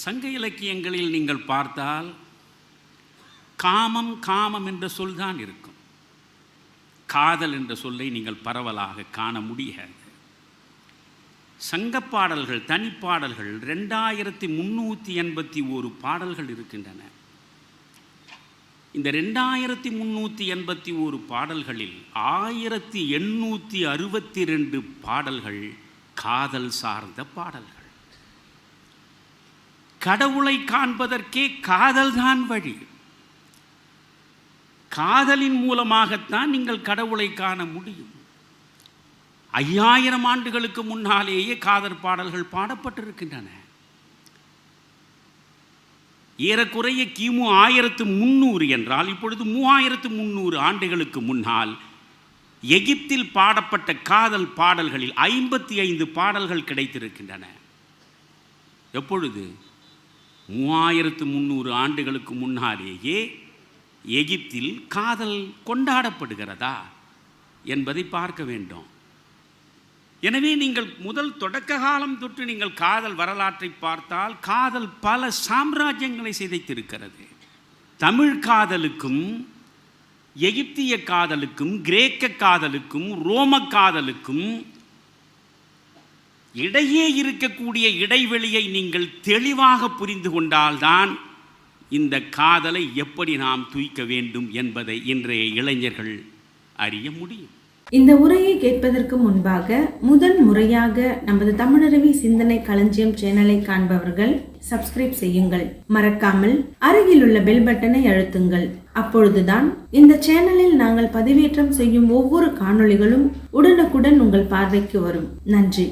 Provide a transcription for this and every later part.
சங்க இலக்கியங்களில் நீங்கள் பார்த்தால் காமம் காமம் என்ற சொல்தான் இருக்கும். காதல் என்ற சொல்லை நீங்கள் பரவலாக காண முடியாது. சங்கப்பாடல்கள், தனிப்பாடல்கள் 2381 பாடல்கள் இருக்கின்றன. இந்த 2381 பாடல்களில் 1862 பாடல்கள் காதல் சார்ந்த பாடல்கள். கடவுளை காண்பதற்கே காதல்தான் வழி. காதலின் மூலமாகத்தான் நீங்கள் கடவுளை காண முடியும். 5000 ஆண்டுகளுக்கு முன்னாலேயே காதல் பாடல்கள் பாடப்பட்டிருக்கின்றன. ஏறக்குறைய கிமு 1300 என்றால் இப்பொழுது 3300 ஆண்டுகளுக்கு முன்னால் எகிப்தில் பாடப்பட்ட காதல் பாடல்களில் 55 பாடல்கள் கிடைத்திருக்கின்றன. எப்பொழுது? 3300 ஆண்டுகளுக்கு முன்னாலேயே எகிப்தில் காதல் கொண்டாடப்படுகிறதா என்பதை பார்க்க வேண்டும். எனவே நீங்கள் முதல் தொடக்க காலம் தொற்று நீங்கள் காதல் வரலாற்றை பார்த்தால் காதல் பல சாம்ராஜ்யங்களை சிதைத்திருக்கிறது. தமிழ் காதலுக்கும் எகிப்திய காதலுக்கும் கிரேக்க காதலுக்கும் ரோம காதலுக்கும் இடையே இருக்கக்கூடிய இடைவெளியை நீங்கள் தெளிவாக புரிந்து கொண்டால்தான் இந்த காதலை எப்படி நாம் தூய்க்க வேண்டும் என்பதை இன்றைய இளைஞர்கள் அறிய முடியும். இந்த உரையை கேட்பதற்கு முன்பாக முதல் முறையாக நமது தமிழருவி சிந்தனை களஞ்சியம் சேனலை காண்பவர்கள் சப்ஸ்கிரைப் செய்யுங்கள். மறக்காமல் அருகில் உள்ள பெல் பட்டனை அழுத்துங்கள். அப்பொழுதுதான் இந்த சேனலில் நாங்கள் பதிவேற்றம் செய்யும் ஒவ்வொரு காணொளிகளும் உடனுக்குடன் உங்கள் பார்வைக்கு வரும். நன்றி.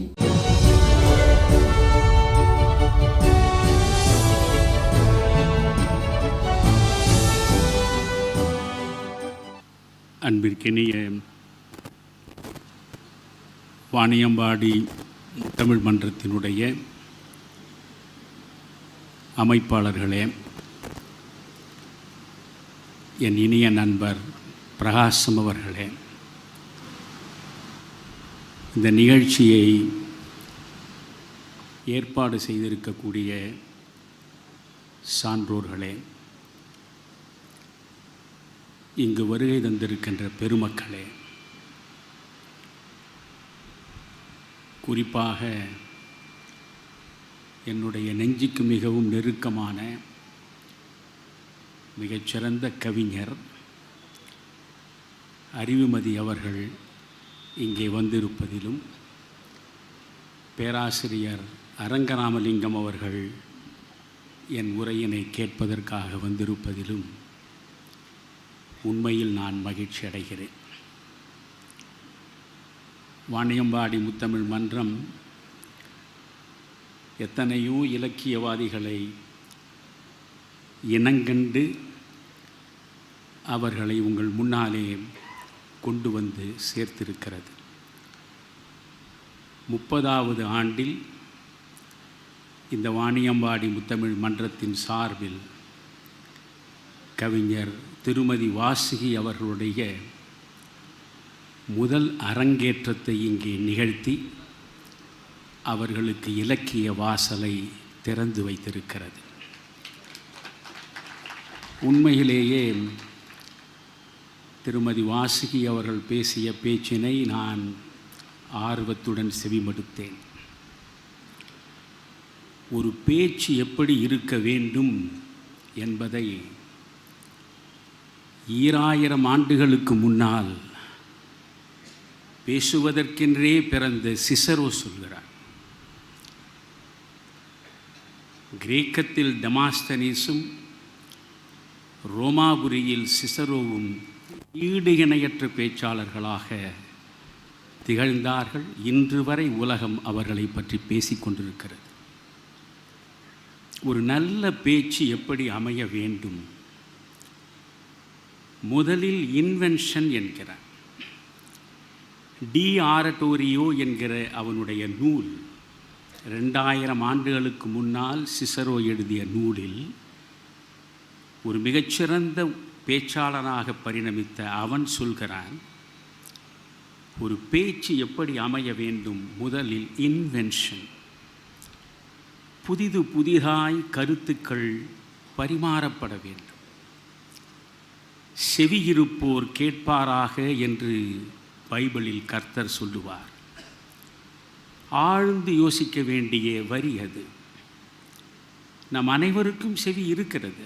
அன்பிற்கினிய வாணியம்பாடி தமிழ் மன்றத்தினுடைய அமைப்பாளர்களே, என் இனிய நண்பர் பிரகாசம் அவர்களே, இந்த நிகழ்ச்சியை ஏற்பாடு செய்திருக்கக்கூடிய சான்றோர்களே, இங்கு வருகை தந்திருக்கின்ற பெருமக்களே, குறிப்பாக என்னுடைய நெஞ்சுக்கு மிகவும் நெருக்கமான மிகச்சிறந்த கவிஞர் அறிவுமதி அவர்கள் இங்கே வந்திருப்பதிலும், பேராசிரியர் அரங்கராமலிங்கம் அவர்கள் என் உரையினை கேட்பதற்காக வந்திருப்பதிலும் உண்மையில் நான் மகிழ்ச்சி அடைகிறேன். வாணியம்பாடி முத்தமிழ் மன்றம் எத்தனையோ இலக்கியவாதிகளை இனங்கண்டு அவர்களை உங்கள் முன்னாலே கொண்டு வந்து சேர்த்திருக்கிறது. 30வது ஆண்டில் இந்த வாணியம்பாடி முத்தமிழ் மன்றத்தின் சார்பில் கவிஞர் திருமதி வாசுகி அவர்களுடைய முதல் அரங்கேற்றத்தை இங்கே நிகழ்த்தி அவர்களுக்கு இலக்கிய வாசலை திறந்து வைத்திருக்கிறது. உண்மையிலேயே திருமதி வாசுகி அவர்கள் பேசிய பேச்சினை நான் ஆர்வத்துடன் செவிமடுத்தேன். ஒரு பேச்சு எப்படி இருக்க வேண்டும் என்பதை 2000 ஆண்டுகளுக்கு முன்னால் பேசுவதற்கென்றே பிறந்த சிசரோ சொல்கிறார். கிரேக்கத்தில் டெமாஸ்தனீஸும் ரோமாபுரியில் சிசரோவும் ஈடு இணையற்ற பேச்சாளர்களாக திகழ்ந்தார்கள். இன்று வரை உலகம் அவர்களை பற்றி பேசிக்கொண்டிருக்கிறது. ஒரு நல்ல பேச்சு எப்படி அமைய வேண்டும்? முதலில் இன்வென்ஷன் என்கிறார். டி ஆரட்டோரியோ என்கிற அவனுடைய நூல் 2000 ஆண்டுகளுக்கு முன்னால் சிசரோ எழுதிய நூலில் ஒரு மிகச்சிறந்த பேச்சாளனாக பரிணமித்த அவன் சொல்கிறான், ஒரு பேச்சு எப்படி அமைய வேண்டும்? முதலில் இன்வென்ஷன். புதிதாய் கருத்துக்கள் பரிமாறப்பட வேண்டும். செவியிருப்போர் கேட்பாராக என்று பைபிளில் கர்த்தர் சொல்லுவார். ஆழ்ந்து யோசிக்க வேண்டிய வரி அது. நம் அனைவருக்கும் செவி இருக்கிறது.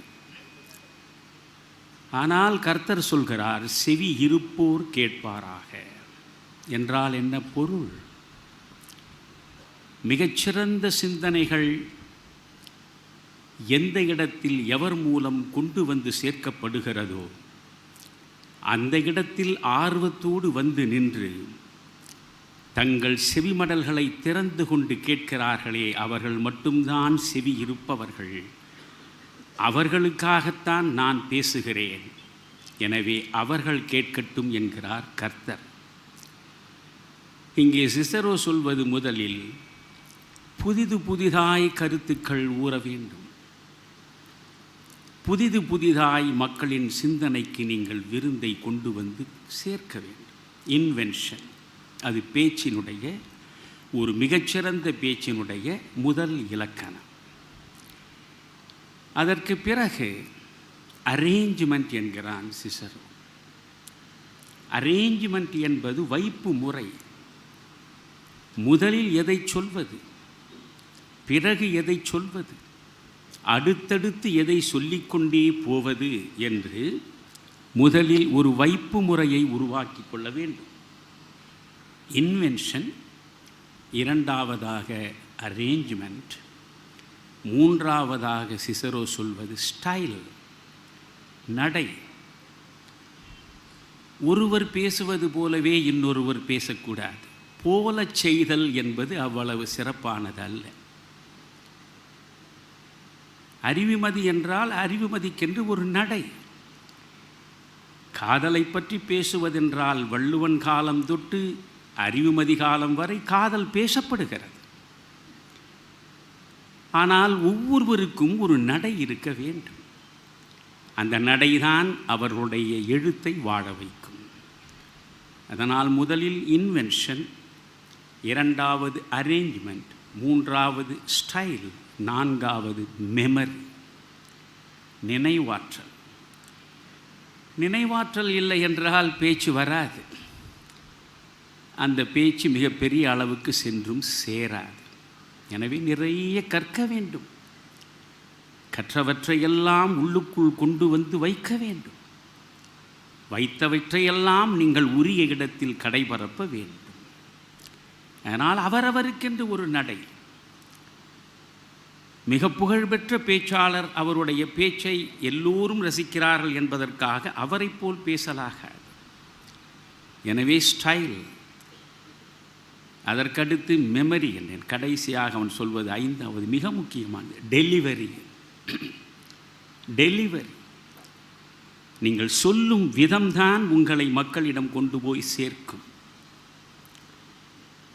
ஆனால் கர்த்தர் சொல்கிறார், செவி இருப்போர் கேட்பாராக என்றால் என்ன பொருள்? மிகச்சிறந்த சிந்தனைகள் எந்த இடத்தில் எவர் மூலம் கொண்டு வந்து சேர்க்கப்படுகிறதோ அந்த இடத்தில் ஆர்வத்தோடு வந்து நின்று தங்கள் செவிமடல்களை திறந்து கொண்டு கேட்கிறார்களே, அவர்கள் மட்டும்தான் செவி இருப்பவர்கள். அவர்களுக்காகத்தான் நான் பேசுகிறேன். எனவே அவர்கள் கேட்கட்டும் என்கிறார் கர்த்தர். இங்கே சிசரோ சொல்வது முதலில் புதிதாய் கருத்துக்கள் ஊற வேண்டும். புதிதாய் மக்களின் சிந்தனைக்கு நீங்கள் விருந்தை கொண்டு வந்து சேர்க்க வேண்டும். இன்வென்ஷன், அது பேச்சினுடைய ஒரு மிகச்சிறந்த பேச்சினுடைய முதல் இலக்கணம். அதற்கு பிறகு அரேஞ்ச்மெண்ட் என்கிறான் சிசரோ. அரேஞ்ச்மெண்ட் என்பது வைப்பு முறை. முதலில் எதை சொல்வது, பிறகு எதை சொல்வது, அடுத்தடுத்து எதை சொல்லிக்கொண்டே போவது என்று முதலில் ஒரு வைப்பு முறையை உருவாக்கி கொள்ள வேண்டும். இன்வென்ஷன், இரண்டாவதாக அரேஞ்ச்மெண்ட், மூன்றாவதாக சிசரோ சொல்வது ஸ்டைல், நடை. ஒருவர் பேசுவது போலவே இன்னொருவர் பேசக்கூடாது. போல செய்தல் என்பது அவ்வளவு சிறப்பானது அல்ல. அறிவுமதி என்றால் அறிவுமதிக்கென்று ஒரு நடை. காதலை பற்றி பேசுவதென்றால் வள்ளுவன் காலம் தொட்டு அறிவுமதி காலம் வரை காதல் பேசப்படுகிறது. ஆனால் ஒவ்வொருவருக்கும் ஒரு நடை இருக்க வேண்டும். அந்த நடைதான் அவர்களுடைய எழுத்தை வாழ வைக்கும். அதனால் முதலில் இன்வென்ஷன், இரண்டாவது அரேஞ்ச்மெண்ட், மூன்றாவது ஸ்டைல், நான்காவது மெமரி, நினைவாற்றல். நினைவாற்றல் இல்லை என்றால் பேச்சு வராது. அந்த பேச்சு மிகப்பெரிய அளவுக்கு சென்றும் சேராது. எனவே நிறைய கற்க வேண்டும். கற்றவற்றையெல்லாம் உள்ளுக்குள் கொண்டு வந்து வைக்க வேண்டும். வைத்தவற்றையெல்லாம் நீங்கள் உரிய இடத்தில் கடைபரப்ப வேண்டும். அதனால் அவரவருக்கென்று ஒரு நடை. மிக புகழ்பெற்ற பேச்சாளர், அவருடைய பேச்சை எல்லோரும் ரசிக்கிறார்கள் என்பதற்காக அவரை போல் பேசலாகாது. எனவே ஸ்டைல். அதற்கடுத்து மெமரி என்றேன். கடைசியாக அவன் சொல்வது ஐந்தாவது மிக முக்கியமானது டெலிவரி. டெலிவரி, நீங்கள் சொல்லும் விதம்தான் உங்களை மக்களிடம் கொண்டு போய் சேர்க்கும்.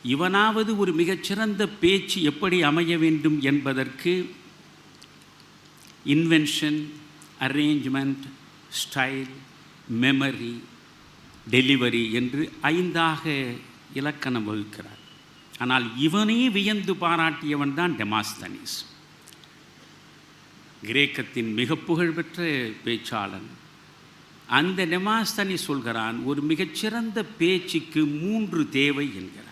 இவனாவது ஒரு மிகச்சிறந்த பேச்சு எப்படி அமைய வேண்டும் என்பதற்கு invention, arrangement, style, memory, delivery என்று ஐந்தாக இலக்கணம் வகுக்கிறார். ஆனால் இவனே வியந்து பாராட்டியவன் தான் டெமாஸ்தனிஸ், கிரேக்கத்தின் மிக புகழ்பெற்ற பேச்சாளன். அந்த டெமாஸ்தனிஸ் சொல்கிறான், ஒரு மிகச்சிறந்த பேச்சுக்கு 3 தேவை என்கிறார்.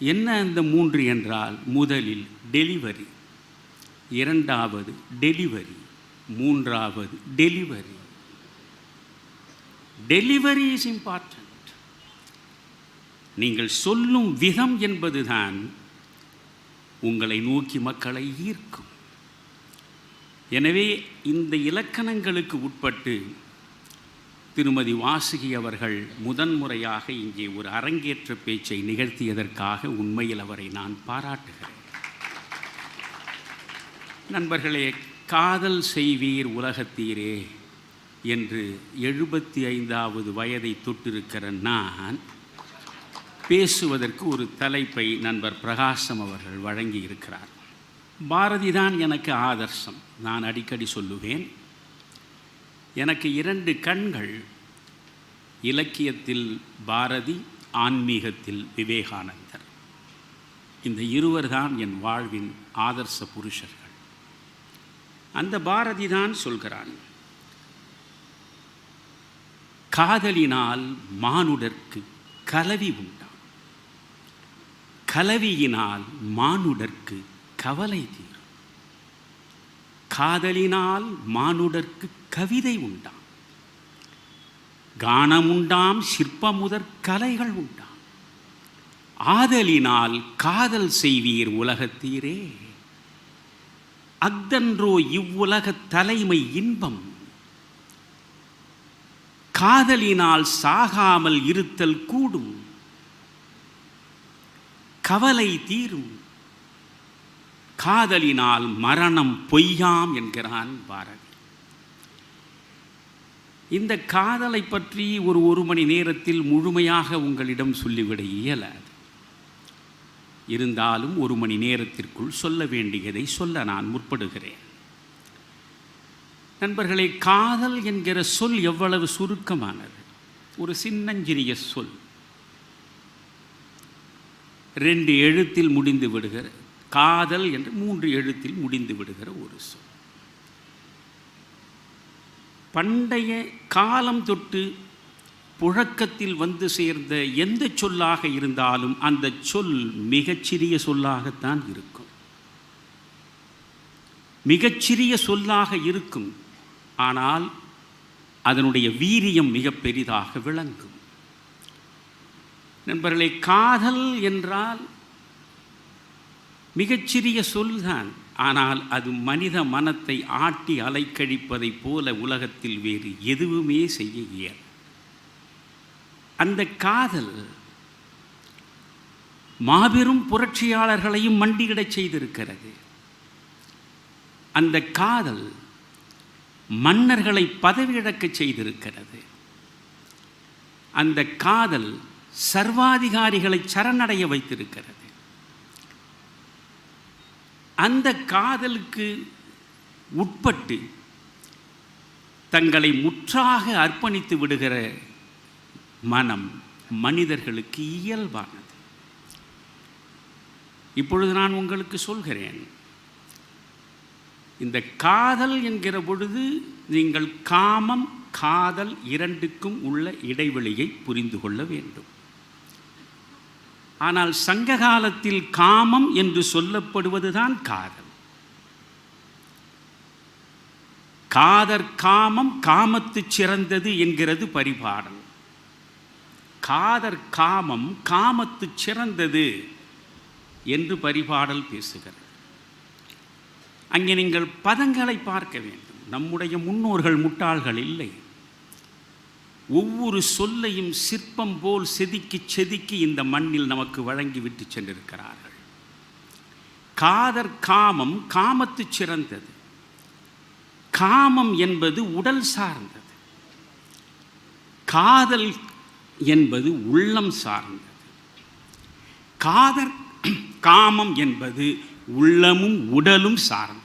என்ன அந்த 3 என்றால், முதலில் டெலிவரி, இரண்டாவது டெலிவரி, மூன்றாவது டெலிவரி. Delivery is important. நீங்கள் சொல்லும் விதம் என்பதுதான் உங்களை நோக்கி மக்களை ஈர்க்கும். எனவே இந்த இலக்கணங்களுக்கு உட்பட்டு திருமதி வாசுகி அவர்கள் முதன்முறையாக இங்கே ஒரு அரங்கேற்ற பேச்சை நிகழ்த்தியதற்காக உண்மையில் அவரை நான் பாராட்டுகிறேன். நண்பர்களே, காதல் செய்வீர் உலகத்தீரே என்று 75வது வயதை தொட்டிருக்கிற நான் பேசுவதற்கு ஒரு தலைப்பை நண்பர் பிரகாசம் அவர்கள் வழங்கி இருக்கிறார். பாரதி தான் எனக்கு ஆதர்சம். நான் அடிக்கடி சொல்லுவேன், எனக்கு 2 கண்கள். இலக்கியத்தில் பாரதி, ஆன்மீகத்தில் விவேகானந்தர். இந்த இருவர் தான் என் வாழ்வின் ஆதர்ச புருஷர்கள். அந்த பாரதி தான் சொல்கிறான், காதலினால் மானுடர்க்கு கலவி உண்டாம், கலவியினால் மானுடர்க்கு கவலை தீரும், காதலினால் மானுடர்க்கு கவிதை உண்டாம், கானமுண்டாம் சிற்பமுதற் கலைகள் உண்டாம், ஆதலினால் காதல் செய்வீர் உலகத்தீரே, அஃதன்றோ இவ்வுலகத் தலைமை இன்பம், காதலினால் சாகாமல் இருத்தல் கூடும், கவலை தீரும், காதலினால் மரணம் பொய்யாம் என்கிறான் பாரதி. இந்த காதலை பற்றி ஒரு மணி நேரத்தில் முழுமையாக உங்களிடம் சொல்லிவிட இயலாது. இருந்தாலும் 1 மணி நேரத்திற்குள் சொல்ல வேண்டியதை சொல்ல நான் முற்படுகிறேன். நண்பர்களே, காதல் என்கிற சொல் எவ்வளவு சுருக்கமானது. ஒரு சின்னஞ்சிறிய சொல், 2 எழுத்தில் முடிந்து விடுகிற, காதல் என்று 3 எழுத்தில் முடிந்து விடுகிற ஒரு சொல். பண்டைய காலம் தொட்டு புழக்கத்தில் வந்து சேர்ந்த எந்த சொல்லாக இருந்தாலும் அந்த சொல் மிகச்சிறிய சொல்லாகத்தான் இருக்கும். மிகச்சிறிய சொல்லாக இருக்கும், ஆனால் அதனுடைய வீரியம் மிக பெரிதாக விளங்கும். நண்பர்களே, காதல் என்றால் மிகச்சிறிய சொல்தான், ஆனால் அது மனித மனத்தை ஆட்டி அலைக்கழிப்பதைப் போல உலகத்தில் வேறு எதுவுமே செய்ய இயலாது. அந்த காதல் மாபெரும் புரட்சியாளர்களையும் மண்டியிடச் செய்திருக்கிறது. அந்த காதல் மன்னர்களை பதவியிழக்கச் செய்திருக்கிறது. அந்த காதல் சர்வாதிகாரிகளை சரணடைய வைத்திருக்கிறது. அந்த காதலுக்கு உட்பட்டு தங்களை முற்றாக அர்ப்பணித்து விடுகிற மனம் மனிதர்களுக்கு இயல்பானது. இப்பொழுது நான் உங்களுக்கு சொல்கிறேன், இந்த காதல் என்கிற பொழுது நீங்கள் காமம் காதல் இரண்டுக்கும் உள்ள இடைவெளியை புரிந்து கொள்ள வேண்டும். ஆனால் சங்க காலத்தில் காமம் என்று சொல்லப்படுவதுதான் காதல். காதற் காமம் காமத்து சிறந்தது என்கிறது பரிபாடல். காதற் காமம் காமத்து சிறந்தது என்று பரிபாடல் பேசுகிறது. அங்கே நீங்கள் பதங்களை பார்க்க வேண்டும். நம்முடைய முன்னோர்கள் முட்டாள்கள் இல்லை. ஒவ்வொரு சொல்லையும் சிற்பம் போல் செதுக்கி செதுக்கி இந்த மண்ணில் நமக்கு வழங்கிவிட்டு சென்றிருக்கிறார்கள். காதற் காமம் காமத்து சிறந்தது. காமம் என்பது உடல் சார்ந்தது, காதல் என்பது உள்ளம் சார்ந்தது. காதற் காமம் என்பது உள்ளமும் உடலும் சார்ந்தது.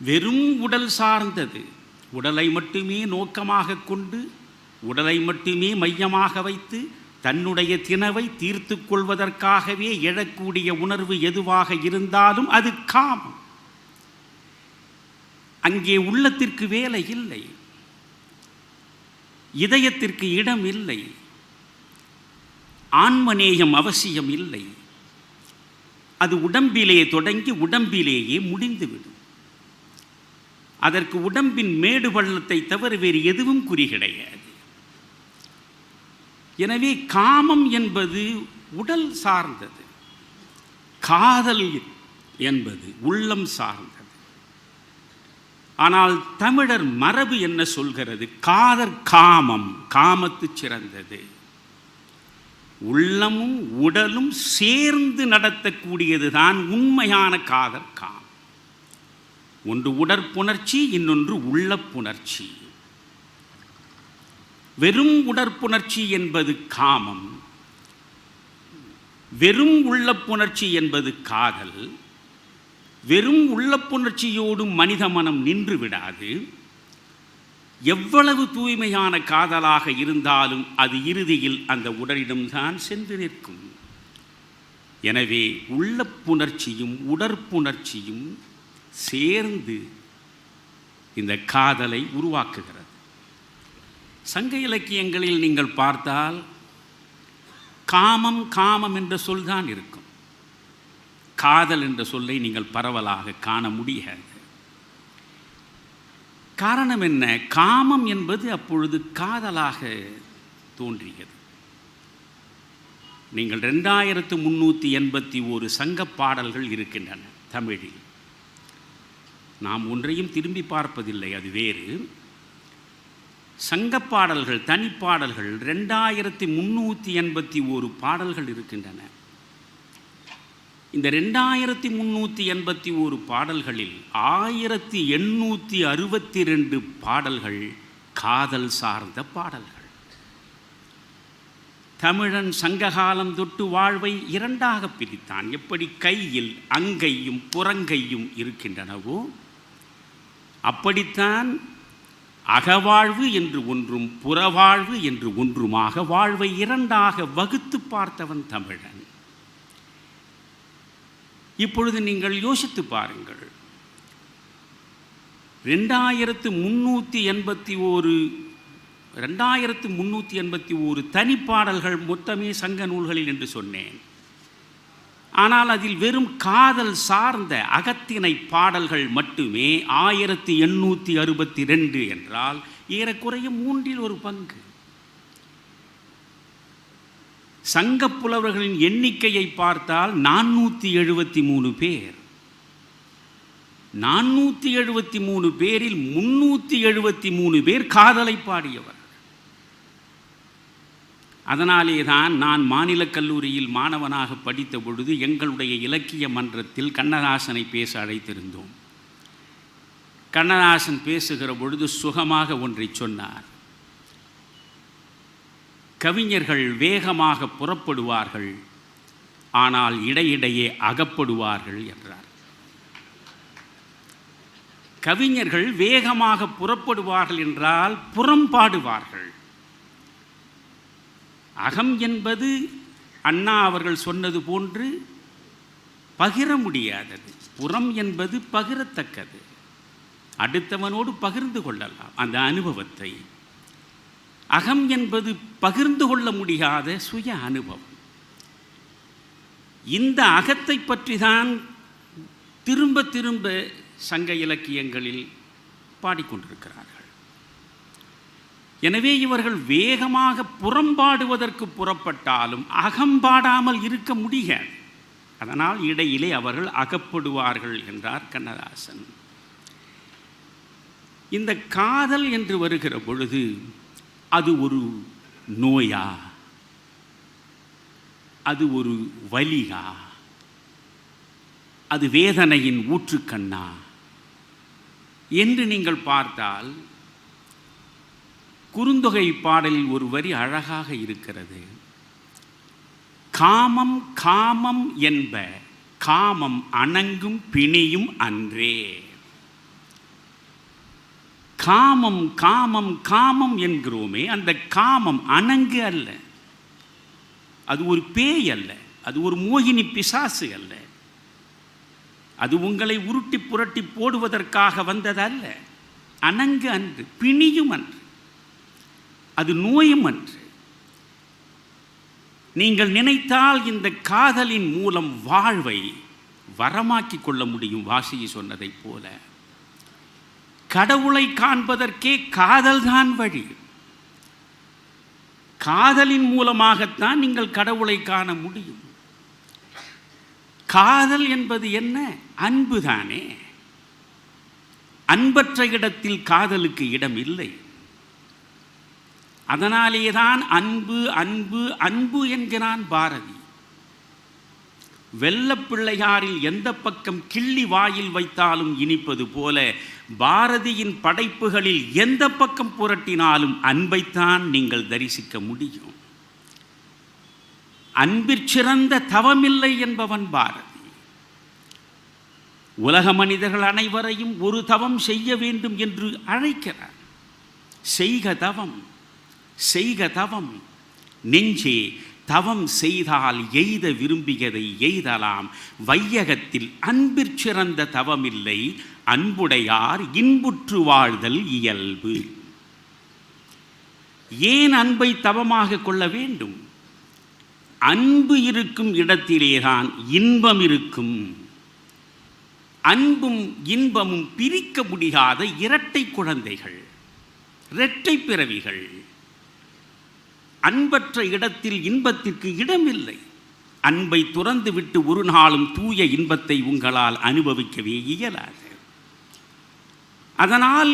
வெறும் உடல் சார்ந்தது, உடலை மட்டுமே நோக்கமாக கொண்டு உடலை மட்டுமே மையமாக வைத்து தன்னுடைய தினவை தீர்த்து கொள்வதற்காகவே எழக்கூடிய உணர்வு எதுவாக இருந்தாலும் அது காமம். அங்கே உள்ளத்திற்கு வேலை இல்லை, இதயத்திற்கு இடம் இல்லை, ஆன்மநேயம் அவசியம் இல்லை. அது உடம்பிலே தொடங்கி உடம்பிலேயே முடிந்துவிடும். அதற்கு உடம்பின் மேடு பள்ளத்தை தவிர வேறு எதுவும் குறி கிடையாது. எனவே காமம் என்பது உடல் சார்ந்தது, காதல் என்பது உள்ளம் சார்ந்தது. ஆனால் தமிழர் மரபு என்ன சொல்கிறது? காதற் காமம் காமத்து சிறந்தது. உள்ளமும் உடலும் சேர்ந்து நடத்தக்கூடியதுதான் உண்மையான காதற் காமம். ஒன்று உடற்புணர்ச்சி, இன்னொன்று உள்ளப்புணர்ச்சி. வெறும் உடற்புணர்ச்சி என்பது காமம், வெறும் உள்ளப்புணர்ச்சி என்பது காதல். வெறும் உள்ளப்புணர்ச்சியோடும் மனித மனம் நின்று விடாது. எவ்வளவு தூய்மையான காதலாக இருந்தாலும் அது இறுதியில் அந்த உடலிடம்தான் சென்று நிற்கும். எனவே உள்ளப்புணர்ச்சியும் உடற்புணர்ச்சியும் சேர்ந்து இந்த காதலை உருவாக்குகிறது. சங்க இலக்கியங்களில் நீங்கள் பார்த்தால் காமம் காமம் என்ற சொல்தான் இருக்கும். காதல் என்ற சொல்லை நீங்கள் பரவலாக காண முடியாது. காரணம் என்ன? காமம் என்பது அப்பொழுது காதலாக தோன்றியது. நீங்கள் 2381 சங்க பாடல்கள் இருக்கின்றன தமிழில். நாம் ஒன்றையும் திரும்பி பார்ப்பதில்லை, அது வேறு. சங்க பாடல்கள், தனிப்பாடல்கள் 2381 பாடல்கள் இருக்கின்றன. இந்த 2381 பாடல்களில் 1862 பாடல்கள் காதல் சார்ந்த பாடல்கள். தமிழன் சங்ககாலம் தொட்டு வாழ்வை இரண்டாக பிரித்தான். எப்படி கையில் அங்கையும் புறங்கையும் இருக்கின்றனவோ அப்படித்தான் அகவாழ்வு என்று ஒன்றும் புறவாழ்வு என்று ஒன்றுமாக வாழ்வை இரண்டாக வகுத்து பார்த்தவன் தமிழன். இப்பொழுது நீங்கள் யோசித்து பாருங்கள். 2381 தனிப்பாடல்கள் மொத்தமே சங்க நூல்களில் என்று சொன்னேன். ஆனால் அதில் வெறும் காதல் சார்ந்த அகத்திணை பாடல்கள் மட்டுமே 1862 என்றால் ஏறக்குறைய 1/3. சங்க புலவர்களின் எண்ணிக்கையை பார்த்தால் 473 பேர். 473 பேரில் 373 பேர் காதலை பாடியவர். அதனாலே தான் நான் மாநிலக் கல்லூரியில் மாணவனாக படித்த பொழுது எங்களுடைய இலக்கிய மன்றத்தில் கண்ணதாசனை பேச அழைத்திருந்தோம். கண்ணதாசன் பேசுகிற பொழுது சுகமாக ஒன்றை சொன்னார். கவிஞர்கள் வேகமாக புறப்படுவார்கள், ஆனால் இடையிடையே அகப்படுவார்கள் என்றார். கவிஞர்கள் வேகமாக புறப்படுவார்கள் என்றால் புறம்பாடுவார்கள். அகம் என்பது அண்ணா அவர்கள் சொன்னது போன்று பகிர முடியாதது. புறம் என்பது பகிரத்தக்கது. அடுத்தவனோடு பகிர்ந்து கொள்ளலாம் அந்த அனுபவத்தை. அகம் என்பது பகிர்ந்து கொள்ள முடியாத சுய அனுபவம். இந்த அகத்தை பற்றி தான் திரும்ப திரும்ப சங்க இலக்கியங்களில் பாடிக்கொண்டிருக்கிறார்கள். எனவே இவர்கள் வேகமாக புறம்பாடுவதற்கு புறப்பட்டாலும் அகம்பாடாமல் இருக்க முடியாது. அதனால் இடையிலே அவர்கள் அகப்படுவார்கள் என்றார் கண்ணதாசன். இந்த காதல் என்று வருகிற பொழுது அது ஒரு நோயா, அது ஒரு வலியா, அது வேதனையின் ஊற்றுக்கண்ணா என்று நீங்கள் பார்த்தால் குறுந்தொகை பாடலில் ஒரு வரி அழகாக இருக்கிறது. காமம் காமம் என்ப காமம் அணங்கும் பிணியும் அன்றே. காமம் காமம் காமம் என்கிறோமே, அந்த காமம் அணங்கு அல்ல, அது ஒரு பேய் அல்ல, அது ஒரு மோகினி பிசாசு அல்ல, அது உங்களை உருட்டி புரட்டி போடுவதற்காக வந்ததல்ல. அணங்கு அன்று, பிணியும் அன்று, அது நோயும் அன்று. நீங்கள் நினைத்தால் இந்த காதலின் மூலம் வாழ்வை வரமாக்கி கொள்ள முடியும். வாசியை சொன்னதைப் போல கடவுளை காண்பதற்கே காதல்தான் வழி. காதலின் மூலமாகத்தான் நீங்கள் கடவுளை காண முடியும். காதல் என்பது என்ன? அன்பு தானே. அன்பற்ற இடத்தில் காதலுக்கு இடம் இல்லை. அதனாலேதான் அன்பு அன்பு அன்பு என்கிறான் பாரதி. வெள்ளப்பிள்ளையாரில் எந்த பக்கம் கிள்ளி வாயில் வைத்தாலும் இனிப்பது போல பாரதியின் படைப்புகளில் எந்த பக்கம் புரட்டினாலும் அன்பைத்தான் நீங்கள் தரிசிக்க முடியும். அன்பிற்சிறந்த தவமில்லை என்பவன் பாரதி. உலக மனிதர்கள் அனைவரையும் ஒரு தவம் செய்ய வேண்டும் என்று அழைக்கிறார். செய்க தவம், செய்க தவம், நெஞ்சே தவம் செய்தால் எய்த விரும்பியதை எய்தலாம். வையகத்தில் அன்பிற் தவமில்லை, அன்புடையார் இன்புற்று வாழ்தல் இயல்பு. ஏன் அன்பை தவமாக கொள்ள வேண்டும்? அன்பு இருக்கும் இடத்திலேதான் இன்பம் இருக்கும். அன்பும் இன்பமும் பிரிக்க முடியாத இரட்டை குழந்தைகள், இரட்டை பிறவிகள். அன்பற்ற இடத்தில் இன்பத்திற்கு இடமில்லை. அன்பை துறந்துவிட்டு ஒரு நாளும் தூய இன்பத்தை உங்களால் அனுபவிக்கவே இயலாது. அதனால்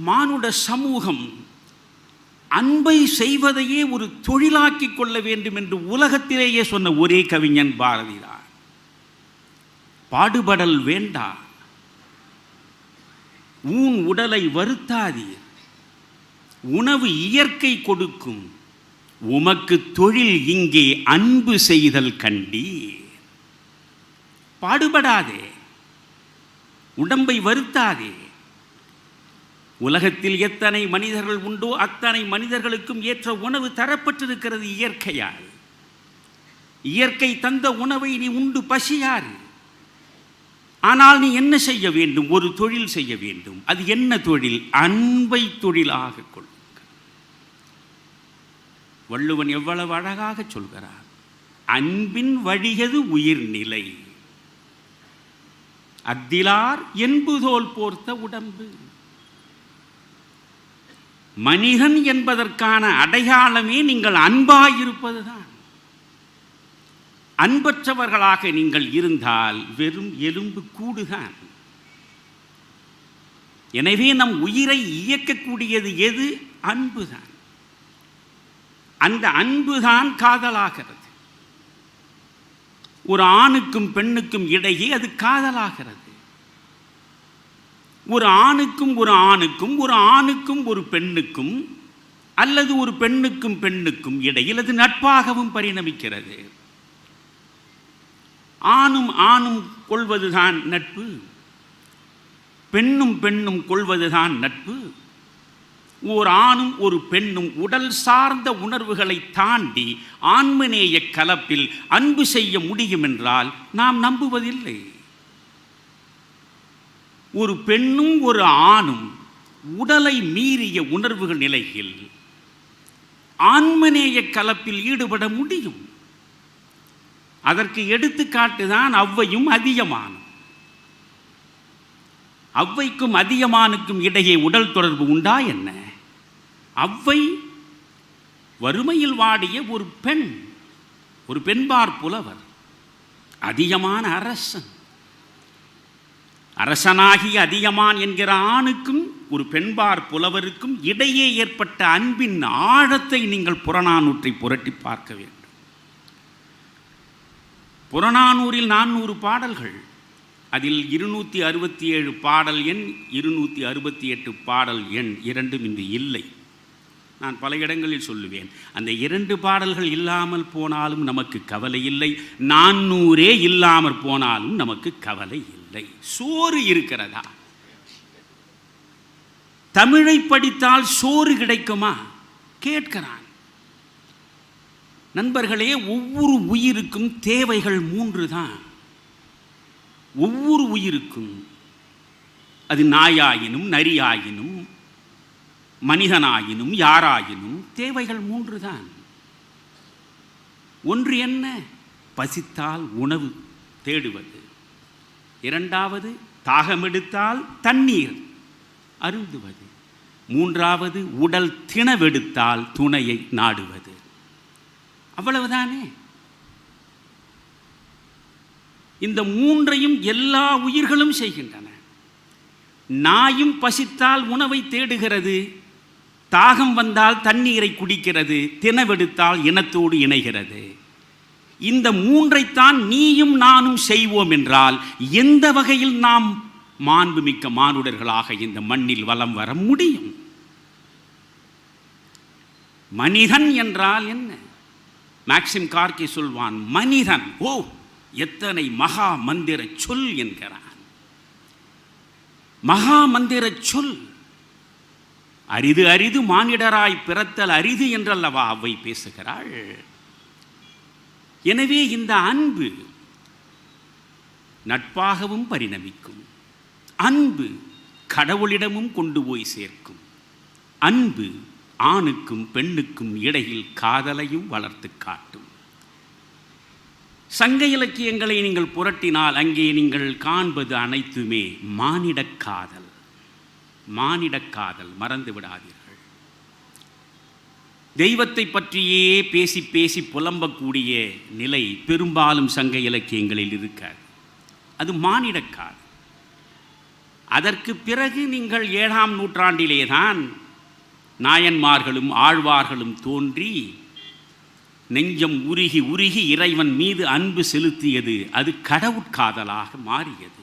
மானுட சமூகம் அன்பை செய்வதையே ஒரு தொழிலாக்கிக் கொள்ள வேண்டும் என்று உலகத்திலேயே சொன்ன ஒரே கவிஞன் பாரதிதான். பாடுபடல் வேண்டா, ஊன் உடலை வருத்தாதீர், உணவு இயற்கை கொடுக்கும், உமக்கு தொழில் இங்கே அன்பு செய்தல் கண்டீர். பாடுபடாதே, உடம்பை வருத்தாதே. உலகத்தில் எத்தனை மனிதர்கள் உண்டோ அத்தனை மனிதர்களுக்கும் ஏற்ற உணவு தரப்பட்டிருக்கிறது இயற்கையால். இயற்கை தந்த உணவை நீ உண்டு பசியாறு. ஆனால் நீ என்ன செய்ய வேண்டும்? ஒரு தொழில் செய்ய வேண்டும். அது என்ன தொழில்? அன்பை தொழிலாக கொள்ளுங்கள். வள்ளுவன் எவ்வளவு அழகாக சொல்கிறார். அன்பின் வழியது உயிர்நிலை, அத்திலார் என்புதோல் போர்த்த உடம்பு. மனிதன் என்பதற்கான அடையாளமே நீங்கள் அன்பாயிருப்பதுதான். அன்பற்றவர்களாக நீங்கள் இருந்தால் வெறும் எலும்பு கூடுதான். எனவே நம் உயிரை இயக்கக்கூடியது எது? அன்புதான். அந்த அன்புதான் காதலாகிறது. ஒரு ஆணுக்கும் பெண்ணுக்கும் இடையே அது காதலாகிறது. ஒரு ஆணுக்கும் ஒரு ஆணுக்கும், ஒரு ஆணுக்கும் ஒரு பெண்ணுக்கும், அல்லது ஒரு பெண்ணுக்கும் பெண்ணுக்கும் இடையில் அது நட்பாகவும் பரிணமிக்கிறது. ஆணும் ஆணும் கொள்வதுதான் நட்பு, பெண்ணும் பெண்ணும் கொள்வதுதான் நட்பு. ஓர் ஆணும் ஒரு பெண்ணும் உடல் சார்ந்த உணர்வுகளை தாண்டி ஆன்மநேய கலப்பில் அன்பு செய்ய முடியும் என்றால் நாம் நம்புவதில்லை. ஒரு பெண்ணும் ஒரு ஆணும் உடலை மீறிய உணர்வுகள் நிலையில் ஆன்மநேய கலப்பில் ஈடுபட முடியும். அதற்கு எடுத்துக்காட்டுதான் ஔவையும் அதியமானும். ஔவைக்கும் அதியமானுக்கும் இடையே உடல் தொடர்பு உண்டா என்ன? ஔவை வறுமையில் வாடிய ஒரு பெண், ஒரு பெண்பார் புலவர். அதியமான் அரசன். அரசனாகிய அதியமான் என்கிற ஆணுக்கும் ஒரு பெண்பார் புலவருக்கும் இடையே ஏற்பட்ட அன்பின் ஆழத்தை நீங்கள் புறநானூற்றை புரட்டி பார்க்க வேண்டும். புறநானூறில் 400 பாடல்கள், அதில் 267 பாடல் எண், 268 பாடல் எண் இரண்டும் இன்று இல்லை. நான் பல இடங்களில் சொல்லுவேன், அந்த 2 பாடல்கள் இல்லாமல் போனாலும் நமக்கு கவலை இல்லை, 400 இல்லாமல் போனாலும் நமக்கு கவலை இல்லை. சோறு இருக்கிறதா? தமிழை படித்தால் சோறு கிடைக்குமா கேட்கிறான். நண்பர்களே, ஒவ்வொரு உயிருக்கும் தேவைகள் 3 தான். ஒவ்வொரு உயிருக்கும், அது நாயாயினும் நரியாயினும் மனிதனாயினும் யாராயினும் தேவைகள் 3 தான். ஒன்று என்ன? பசித்தால் உணவு தேடுவது. 2வது தாகமெடுத்தால் தண்ணீர் அருந்துவது. 3வது உடல் திணவெடுத்தால் துணையை நாடுவது. அவ்வளவுதானே. இந்த 3ஐயும் எல்லா உயிர்களும் செய்கின்றன. நாயும் பசித்தால் உணவை தேடுகிறது, தாகம் வந்தால் தண்ணீரை குடிக்கிறது, திணவெடுத்தால் இனத்தோடு இணைகிறது. இந்த 3ஐத்தான் நீயும் நானும் செய்வோம் என்றால் எந்த வகையில் நாம் மாண்புமிக்க மானுடர்களாக இந்த மண்ணில் வலம் வர முடியும்? மனிதன் என்றால் என்ன? மேக்சிம் கார்கி சொல்வான், மனிதன், ஓ எத்தனை மகா மந்திர சொல் என்கிறான். மகா மந்திர சொல். அரிது அரிது மானிடராய் பிறத்தல் அரிது என்றல்லவா அவை பேசுகிறாள். எனவே இந்த அன்பு நட்பாகவும் பரிணமிக்கும், அன்பு கடவுளிடமும் கொண்டு போய் சேர்க்கும், அன்பு ஆணுக்கும் பெண்ணுக்கும் இடையில் காதலையும் வளர்த்து காட்டும். சங்க இலக்கியங்களை நீங்கள் புரட்டினால் அங்கே நீங்கள் காண்பது அனைத்துமே மானிடக் காதல். மானிடக் காதல் மறந்து விடாதீர்கள். தெய்வத்தை பற்றியே பேசி பேசி புலம்பக்கூடிய நிலை பெரும்பாலும் சங்க இலக்கியங்களில் இருக்காது. அது மானிடக் காதல். அதற்கு பிறகு நீங்கள் 7ஆம் நூற்றாண்டிலே தான் நாயன்மார்களும் ஆழ்வார்களும் தோன்றி நெஞ்சம் உருகி உருகி இறைவன் மீது அன்பு செலுத்தியது. அது கடவுட்காதலாக மாறியது.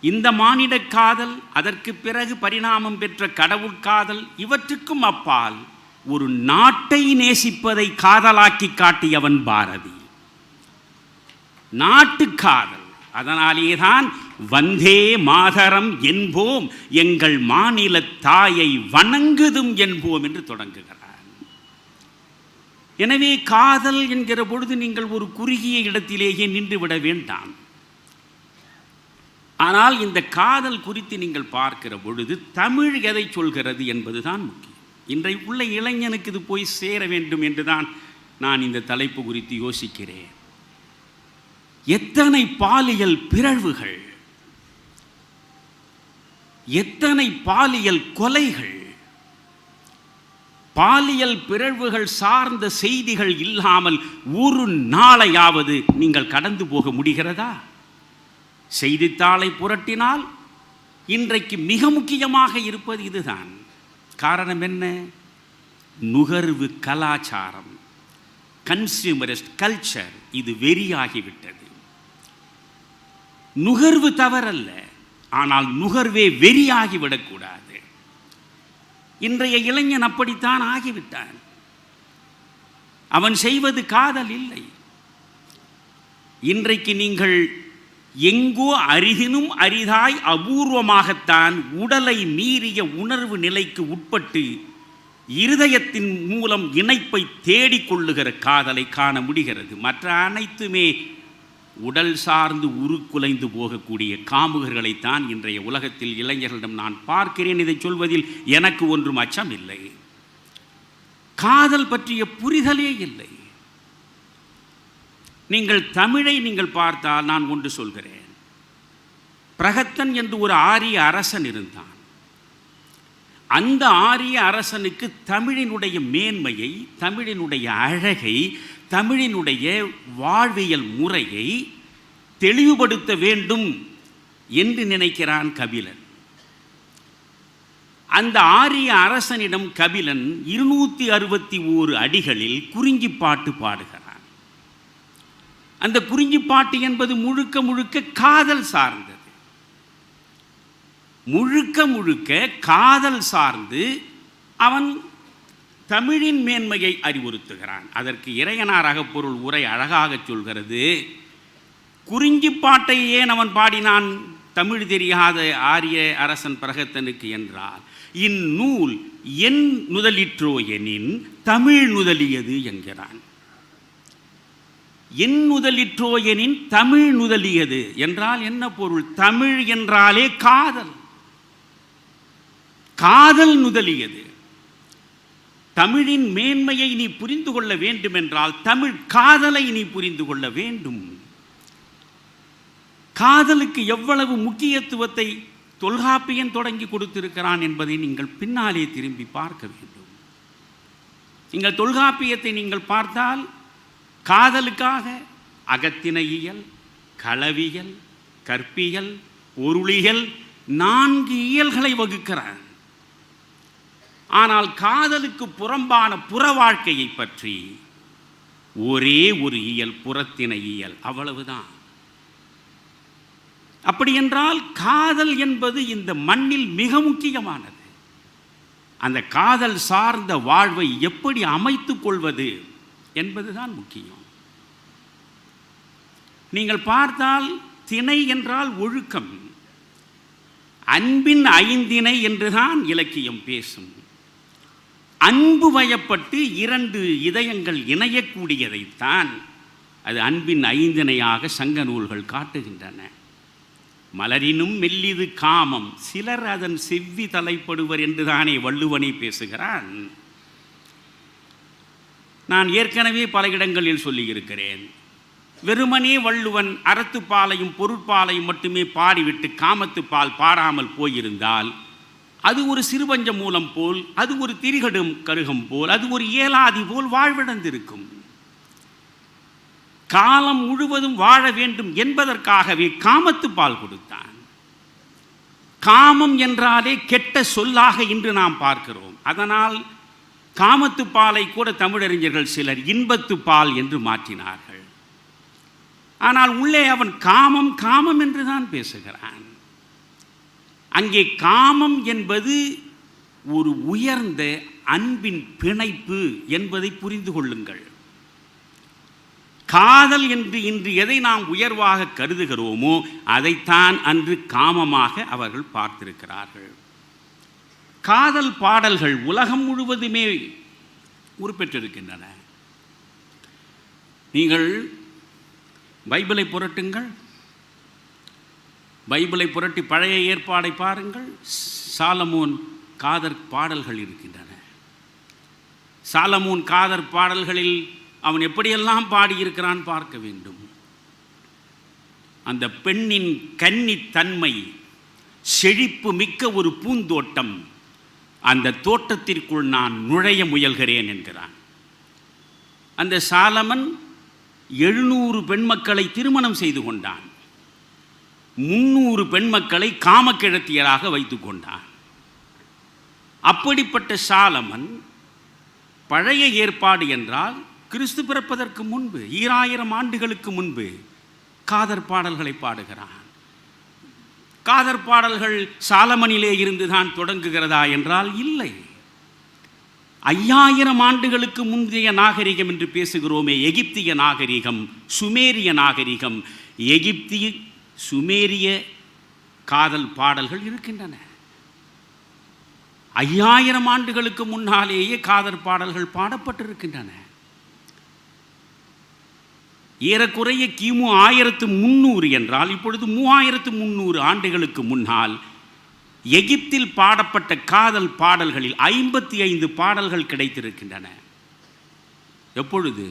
இந்த மானிடக் காதல், அதற்கு பிறகு பரிணாமம் பெற்ற கடவுட்காதல், இவற்றுக்கும் அப்பால் ஒரு நாட்டை நேசிப்பதை காதலாக்கி காட்டியவன் பாரதி. நாட்டுக்காதல். அதனாலேதான் வந்தே மாதரம் என்போம், எங்கள் மாநில தாயை வணங்குதும் என்போம் என்று தொடங்குகிறார். எனவே காதல் என்கிற பொழுது நீங்கள் ஒரு குறுகிய இடத்திலேயே நின்றுவிட வேண்டாம். ஆனால் இந்த காதல் குறித்து நீங்கள் பார்க்கிற பொழுது தமிழ் எதை சொல்கிறது என்பதுதான் முக்கியம். இன்றைக்கு உள்ள இளைஞனுக்கு இது போய் சேர வேண்டும் என்றுதான் நான் இந்த தலைப்பு குறித்து யோசிக்கிறேன். எத்தனை பாலியல் பிறழ்வுகள், எத்தனை பாலியல் கொலைகள், பாலியல் பிறழ்வுகள் சார்ந்த செய்திகள் இல்லாமல் ஒரு நாளையாவது நீங்கள் கடந்து போக முடிகிறதா? செய்தித்தாளை புரட்டினால் இன்றைக்கு மிக முக்கியமாக இருப்பது இதுதான். காரணம் என்ன? நுகர்வு கலாச்சாரம், கன்சியூமரிஸ்ட் கல்ச்சர். இது வெறியாகிவிட்டது. நுகர்வு தவறல்ல, ஆனால் நுகர்வே வெறியாகிவிடக்கூடாது. இன்றைய இளைஞன் அப்படித்தான் ஆகிவிட்டான். அவன் செய்வது காதல் இல்லை. இன்றைக்கு நீங்கள் எங்கோ அரிதினும் அரிதாய் அபூர்வமாகத்தான் உடலை மீறிய உணர்வு நிலைக்கு உட்பட்டு இருதயத்தின் மூலம் இணைப்பை தேடிக்கொள்ளுகிற காதலை காண முடிகிறது. மற்ற அனைத்துமே உடல் சார்ந்து உருக்குலைந்து போகக்கூடிய காமுகர்களைத்தான் இன்றைய உலகத்தில் இளைஞர்களிடம் நான் பார்க்கிறேன். இதை சொல்வதில் எனக்கு ஒன்றும் அச்சம் இல்லை. காதல் பற்றிய புரிதலே இல்லை. நீங்கள் தமிழை நீங்கள் பார்த்தால் நான் ஒன்று சொல்கிறேன். பிரகத்தன் என்று ஒரு ஆரிய அரசன் இருந்தான். அந்த ஆரிய அரசனுக்கு தமிழினுடைய மேன்மையை, தமிழினுடைய அழகை, தமிழினுடைய வாழ்வியல் முறையை தெளிவுபடுத்த வேண்டும் என்று நினைக்கிறான் கபிலன். அந்த ஆரிய அரசனிடம் கபிலன் 261 அடிகளில் குறிஞ்சிப்பாட்டு பாடுகிறான். அந்த குறிஞ்சிப்பாட்டு என்பது முழுக்க முழுக்க காதல் சார்ந்தது. முழுக்க முழுக்க காதல் சார்ந்து அவன் தமிழின் மேன்மையை அறிவுறுத்துகிறான். அதற்கு இறையனார் அகப்பொருள் உரை அழகாக சொல்கிறது. குறிஞ்சிப்பாட்டை ஏன் அவன் பாடினான் தமிழ் தெரியாத ஆரிய அரசன் பிரகத்தனுக்கு என்றால், இந்நூல் என் நுதலிற்றோ எனின் தமிழ் நுதலியது என்கிறான். என் நுதலிற்றோ எனின் தமிழ் நுதலியது என்றால் என்ன பொருள்? தமிழ் என்றாலே காதல். காதல் நுதலியது. தமிழின் மேன்மையை நீ புரிந்து கொள்ள வேண்டும் என்றால் தமிழ் காதலை நீ புரிந்து கொள்ள வேண்டும். காதலுக்கு எவ்வளவு முக்கியத்துவத்தை தொல்காப்பியன் தொடங்கி கொடுத்திருக்கிறான் என்பதை நீங்கள் பின்னாலே திரும்பி பார்க்க வேண்டும். நீங்கள் தொல்காப்பியத்தை நீங்கள் பார்த்தால் காதலுக்காக அகத்திணையியல், களவியல், கற்பியல், பொருளியல் 4 இயல்களை வகுக்கிறான். ஆனால் காதலுக்கு புறம்பான புற வாழ்க்கையை பற்றி ஒரே ஒரு இயல், புறத்திணை இயல், அவ்வளவுதான். அப்படி என்றால் காதல் என்பது இந்த மண்ணில் மிக முக்கியமானது. அந்த காதல் சார்ந்த வாழ்வை எப்படி அமைத்துக் கொள்வது என்பதுதான் முக்கியம். நீங்கள் பார்த்தால் திணை என்றால் ஒழுக்கம். அன்பின் 5 என்றுதான் இலக்கியம் பேசும். அன்பு வயப்பட்டு இரண்டு இதயங்கள் இணையக்கூடியதைத்தான் அது அன்பின் ஐந்திணையாக சங்க நூல்கள் காட்டுகின்றன. மலரினும் மெல்லிது காமம், சிலர் அதன் செவ்வி தலைப்படுவர் என்றுதானே வள்ளுவனை பேசுகிறான். நான் ஏற்கனவே பல இடங்களில் சொல்லியிருக்கிறேன். வெறுமனே வள்ளுவன் அறத்துப்பாலையும் பொருட்பாலையும் மட்டுமே பாடிவிட்டு காமத்துப்பால் பாடாமல் போயிருந்தால் அது ஒரு சிறுபஞ்ச மூலம் போல், அது ஒரு திரிகடும் கருகம் போல், அது ஒரு ஏலாதி போல் வாழ்விழந்திருக்கும். காலம் முழுவதும் வாழ வேண்டும் என்பதற்காகவே காமத்துப்பால் கொடுத்தான். காமம் என்றாலே கெட்ட சொல்லாக இன்று நாம் பார்க்கிறோம். அதனால் காமத்துப்பாலை கூட தமிழறிஞர்கள் சிலர் இன்பத்துப்பால் என்று மாற்றினார்கள். ஆனால் உள்ளே அவன் காமம் காமம் என்றுதான் பேசுகிறான். அங்கே காமம் என்பது ஒரு உயர்ந்த அன்பின் பிணைப்பு என்பதை புரிந்து கொள்ளுங்கள். காதல் என்று இன்று எதை நாம் உயர்வாக கருதுகிறோமோ அதைத்தான் அன்று காமமாக அவர்கள் பார்த்திருக்கிறார்கள். காதல் பாடல்கள் உலகம் முழுவதுமே உருப்பெற்றிருக்கின்றன. நீங்கள் பைபிளை புரட்டுங்கள், பைபிளை புரட்டி பழைய ஏற்பாடை பாருங்கள். சாலமோன் காதற் பாடல்கள் இருக்கின்றன. சாலமோன் காதற் பாடல்களில் அவன் எப்படியெல்லாம் பாடியிருக்கிறான் பார்க்க வேண்டும். அந்த பெண்ணின் கன்னித்தன்மை, செழிப்பு மிக்க ஒரு பூந்தோட்டம், அந்த தோட்டத்திற்குள் நான் நுழைய முயல்கிறேன் என்கிறான். அந்த சாலமன் 700 பெண்மக்களை திருமணம் செய்து கொண்டான். 300 பெண்மக்களை காமக்கிழத்தியராக வைத்து கொண்டான். அப்படிப்பட்ட சாலமன் பழைய ஏற்பாடு என்றால் கிறிஸ்து பிறப்பதற்கு முன்பு 2000 ஆண்டுகளுக்கு முன்பு காதற் பாடல்களை பாடுகிறான். காதற் பாடல்கள் சாலமனிலே இருந்துதான் தொடங்குகிறதா என்றால் இல்லை. 5000 ஆண்டுகளுக்கு முந்தைய நாகரிகம் என்று பேசுகிறோமே, எகிப்திய நாகரிகம், சுமேரிய நாகரிகம், எகிப்திய சுமேரிய காதல் பாடல்கள் இருக்கின்றன. 5000 ஆண்டுகளுக்கு முன்னாலேயே காதல் பாடல்கள் பாடப்பட்டிருக்கின்றன. ஏறக்குறைய கிமு 1300 என்றால் இப்பொழுது 3300 ஆண்டுகளுக்கு முன்னால் எகிப்தில் பாடப்பட்ட காதல் பாடல்களில் 55 பாடல்கள் கிடைத்திருக்கின்றன. எப்பொழுது?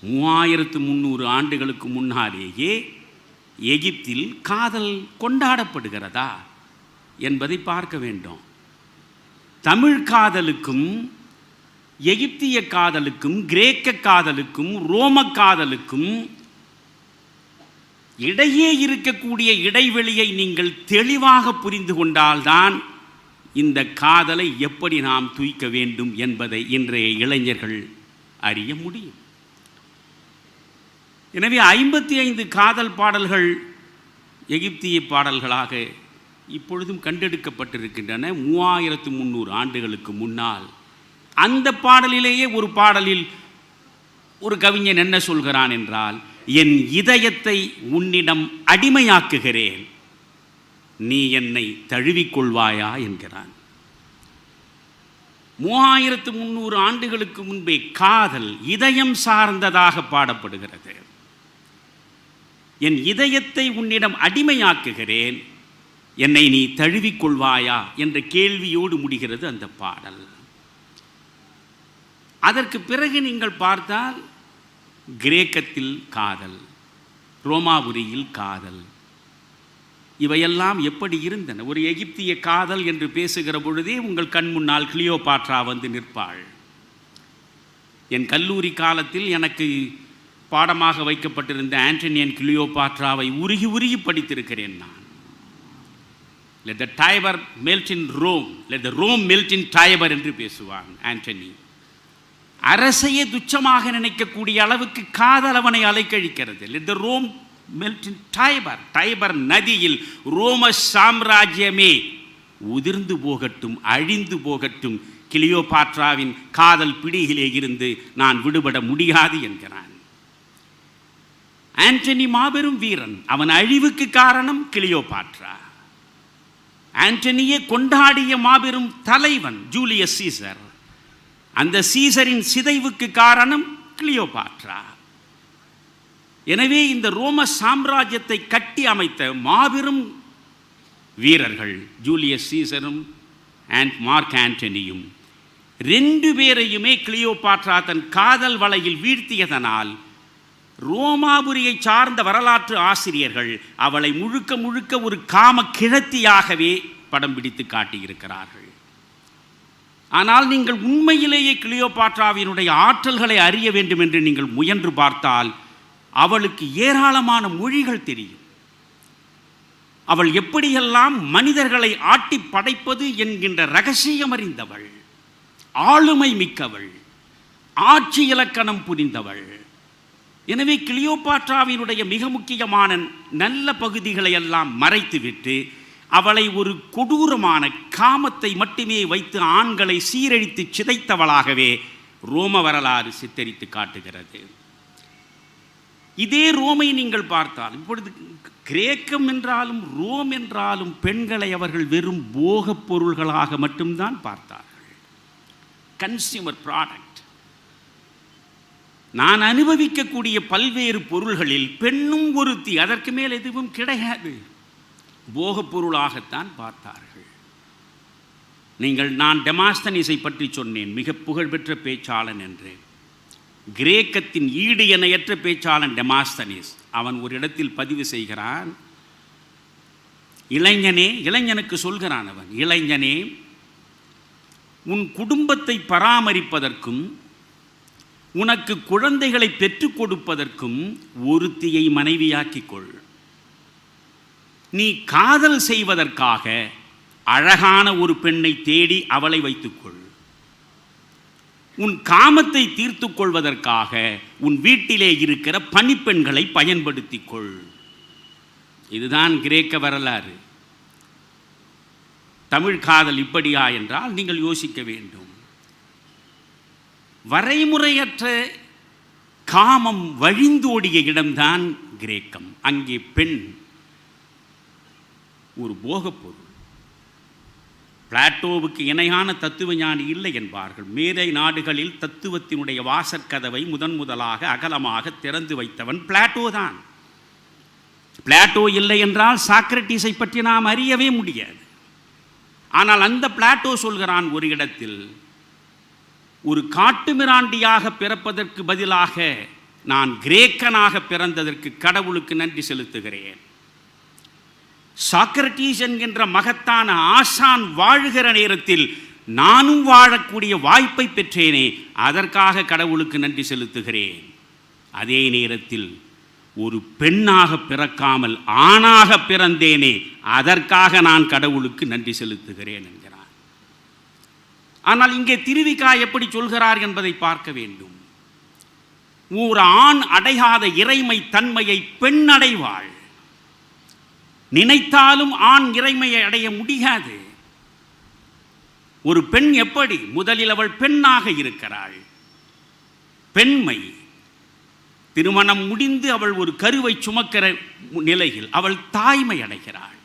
3300 ஆண்டுகளுக்கு முன்னாலேயே எகிப்தில் காதல் கொண்டாடப்படுகிறதா என்பதை பார்க்க வேண்டும். தமிழ் காதலுக்கும் எகிப்திய காதலுக்கும் கிரேக்க காதலுக்கும் ரோம காதலுக்கும் இடையே இருக்கக்கூடிய இடைவெளியை நீங்கள் தெளிவாக புரிந்து கொண்டால்தான் இந்த காதலை எப்படி நாம் தூய்க்க வேண்டும் என்பதை இன்றைய இளைஞர்கள் அறிய முடியும். எனவே 55 காதல் பாடல்கள் எகிப்திய பாடல்களாக இப்பொழுதும் கண்டெடுக்கப்பட்டிருக்கின்றன. 3300 ஆண்டுகளுக்கு முன்னால் அந்த பாடலிலேயே ஒரு பாடலில் ஒரு கவிஞன் என்ன சொல்கிறான் என்றால், என் இதயத்தை உன்னிடம் அடிமையாக்குகிறேன், நீ என்னை தழுவிக்கொள்வாயா என்கிறான். 3300 ஆண்டுகளுக்கு முன்பே காதல் இதயம் சார்ந்ததாக பாடப்படுகிறது. என் இதயத்தை உன்னிடம் அடிமையாக்குகிறேன், என்னை நீ தழுவிக்கொள்வாயா என்ற கேள்வியோடு முடிகிறது அந்த பாடல். அதற்கு பிறகு நீங்கள் பார்த்தால் கிரேக்கத்தில் காதல், ரோமாபுரியில் காதல், இவையெல்லாம் எப்படி இருந்தன? ஒரு எகிப்திய காதல் என்று பேசுகிற பொழுதே உங்கள் கண் முன்னால் கிளியோபாட்ரா வந்து நிற்பாள். என் கல்லூரி காலத்தில் எனக்கு பாடமாக வைக்கப்பட்டிருந்த ஆண்டனியன் கிளியோபாட்ராவை உருகி உருகி படித்திருக்கிறேன் நான். Let the Tiber melt in Rome, let the Rome melt in Tiber என்று பேசுவான் ஆண்டனி. அரசையே துச்சமாக நினைக்கக்கூடிய அளவுக்கு காதல் அவனை அலைக்கழிக்கிறது. Let the Rome melt in Tiber, டைபர் நதியில் ரோம சாம்ராஜ்யமே உதிர்ந்து போகட்டும், அழிந்து போகட்டும், கிளியோபாட்ராவின் காதல் பிடியிலே இருந்து நான் விடுபட முடியாது என்கிறான். ஆண்டனி மாபெரும் வீரன், அவன் அழிவுக்கு காரணம் கிளியோபாட்ரா. ஆண்டனியே கொண்டாடிய மாபெரும் தலைவன் ஜூலியஸ் சீசர், அந்த சீசரின் சிதைவுக்கு காரணம் கிளியோபாட்ரா. எனவே இந்த ரோம சாம்ராஜ்யத்தை கட்டி அமைத்த மாபெரும் வீரர்கள் ஜூலியஸ் சீசரும் மார்க் ஆண்டனியும் 2 பேரையுமே கிளியோபாட்ரா தன் காதல் வலையில் வீழ்த்தியதனால் ரோமாபுரியை சார்ந்த வரலாற்று ஆசிரியர்கள் அவளை முழுக்க முழுக்க ஒரு காம கிழத்தியாகவே படம் பிடித்து காட்டியிருக்கிறார்கள். ஆனால் நீங்கள் உண்மையிலேயே கிளியோபாட்ராவினுடைய ஆற்றல்களை அறிய வேண்டும் என்று நீங்கள் முயன்று பார்த்தால் அவளுக்கு ஏராளமான மொழிகள் தெரியும். அவள் எப்படியெல்லாம் மனிதர்களை ஆட்டி படைப்பது என்கின்ற ரகசியம் அறிந்தவள், ஆளுமை மிக்கவள், ஆட்சி இலக்கணம் புரிந்தவள். எனவே கிளியோபாட்ராவினுடைய மிக முக்கியமான நல்ல பகுதிகளை எல்லாம் மறைத்துவிட்டு அவளை ஒரு கொடூரமான காமத்தை மட்டுமே வைத்து ஆண்களை சீரழித்து சிதைத்தவளாகவே ரோம வரலாறு சித்தரித்து காட்டுகிறது. இதே ரோமை நீங்கள் பார்த்தால், இப்பொழுது கிரேக்கம் என்றாலும் ரோம் என்றாலும் பெண்களை அவர்கள் வெறும் போகப் பொருள்களாக மட்டும்தான் பார்த்தார்கள். Consumer product. நான் அனுபவிக்கக்கூடிய பல்வேறு பொருள்களில் பெண்ணும் ஒருத்தி, அதற்கு மேல் எதுவும் கிடையாது, போகப் பொருளாகத்தான் பார்த்தார்கள். நான் டெமாஸ்தனிஸை பற்றி சொன்னேன், மிக புகழ்பெற்ற பேச்சாளன் என்று. கிரேக்கத்தின் ஈடு இணையற்ற பேச்சாளன் டெமாஸ்தனிஸ். அவன் ஒரு இடத்தில் பதிவு செய்கிறான், இளைஞனுக்கு சொல்கிறான் அவன், இளைஞனே, உன் குடும்பத்தை பராமரிப்பதற்கும் உனக்கு குழந்தைகளை பெற்றுக் கொடுப்பதற்கும் ஒருத்தியை மனைவியாக்கிக் கொள். நீ காதல் செய்வதற்காக அழகான ஒரு பெண்ணை தேடி அவளை வைத்துக்கொள். உன் காமத்தை தீர்த்து கொள்வதற்காக உன் வீட்டிலே இருக்கிற பணிப்பெண்களை பயன்படுத்திக் கொள். இதுதான் கிரேக்க வரலாறு. தமிழ் காதல் இப்படியா என்றால் நீங்கள் யோசிக்க வேண்டும். வரைமுறையற்ற காமம் வழிந்தோடிய இடம்தான் கிரேக்கம். அங்கே பெண் ஒரு போகப்பொருள். பிளாட்டோவுக்கு இணையான தத்துவ ஞானி இல்லை என்பார்கள். மேலை நாடுகளில் தத்துவத்தினுடைய வாசற்கதவை முதலாக அகலமாக திறந்து வைத்தவன் பிளாட்டோ தான். பிளாட்டோ இல்லை என்றால் சாக்ரட்டிஸை பற்றி நாம் அறியவே முடியாது. ஆனால் அந்த பிளாட்டோ சொல்கிறான் ஒரு இடத்தில், ஒரு காட்டுமிராண்டியாக பிறப்பதற்கு பதிலாக நான் கிரேக்கனாக பிறந்ததற்கு கடவுளுக்கு நன்றி செலுத்துகிறேன். சாக்ரட்டிஸ் என்கின்ற மகத்தான ஆசான் வாழுகிற நேரத்தில் நானும் வாழக்கூடிய வாய்ப்பை பெற்றேனே, அதற்காக கடவுளுக்கு நன்றி செலுத்துகிறேன். அதே நேரத்தில் ஒரு பெண்ணாக பிறக்காமல் ஆணாக பிறந்தேனே, அதற்காக நான் கடவுளுக்கு நன்றி செலுத்துகிறேன் என்கிறார். ஆனால் இங்கே திருவிகா எப்படி சொல்கிறார் என்பதை பார்க்க வேண்டும். ஒரு ஆண் அடையாத இறைமை தன்மையை பெண் அடைவாள். நினைத்தாலும் ஆண் இறைமையை அடைய முடியாது. ஒரு பெண் எப்படி? முதலில் அவள் பெண்ணாக இருக்கிறாள். பெண்மை. திருமணம் முடிந்து அவள் ஒரு கருவை சுமக்கிற நிலையில் அவள் தாய்மை அடைகிறாள்.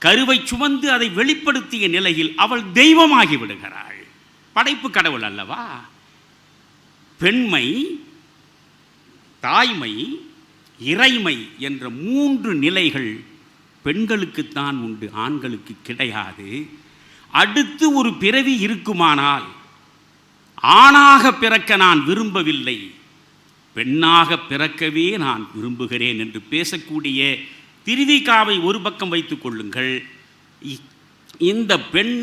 கருவை சுமந்து அதை வெளிப்படுத்திய நிலையில் அவள் தெய்வமாகி விடுகிறாள். படைப்பு கடவுள் அல்லவா? பெண்மை, தாய்மை, இறைமை என்ற 3 நிலைகள் பெண்களுக்குத்தான் உண்டு, ஆண்களுக்கு கிடையாது. அடுத்து ஒரு பிறவி இருக்குமானால் ஆணாக பிறக்க நான் விரும்பவில்லை, பெண்ணாக பிறக்கவே நான் விரும்புகிறேன் என்று பேசக்கூடிய திருவிகாவை ஒரு பக்கம் வைத்துக் கொள்ளுங்கள். இந்த பெண்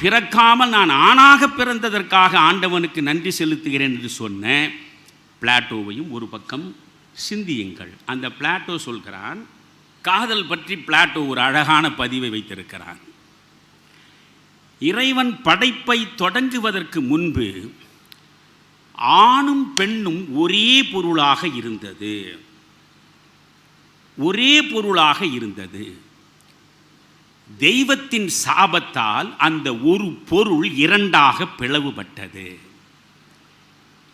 பிறக்காமல் நான் ஆணாக பிறந்ததற்காக ஆண்டவனுக்கு நன்றி செலுத்துகிறேன் என்று சொன்ன பிளாட்டோவையும் ஒரு பக்கம் சிந்தியுங்கள். அந்த பிளாட்டோ சொல்கிறான், காதல் பற்றி பிளாட்டோ ஒரு அழகான பதிவை வைத்திருக்கிறான். இறைவன் படைப்பை தொடங்குவதற்கு முன்பு ஆணும் பெண்ணும் ஒரே பொருளாக இருந்தது. ஒரே பொருளாக இருந்தது. தெய்வத்தின் சாபத்தால் அந்த ஒரு பொருள் 2ஆக பிளவுபட்டது.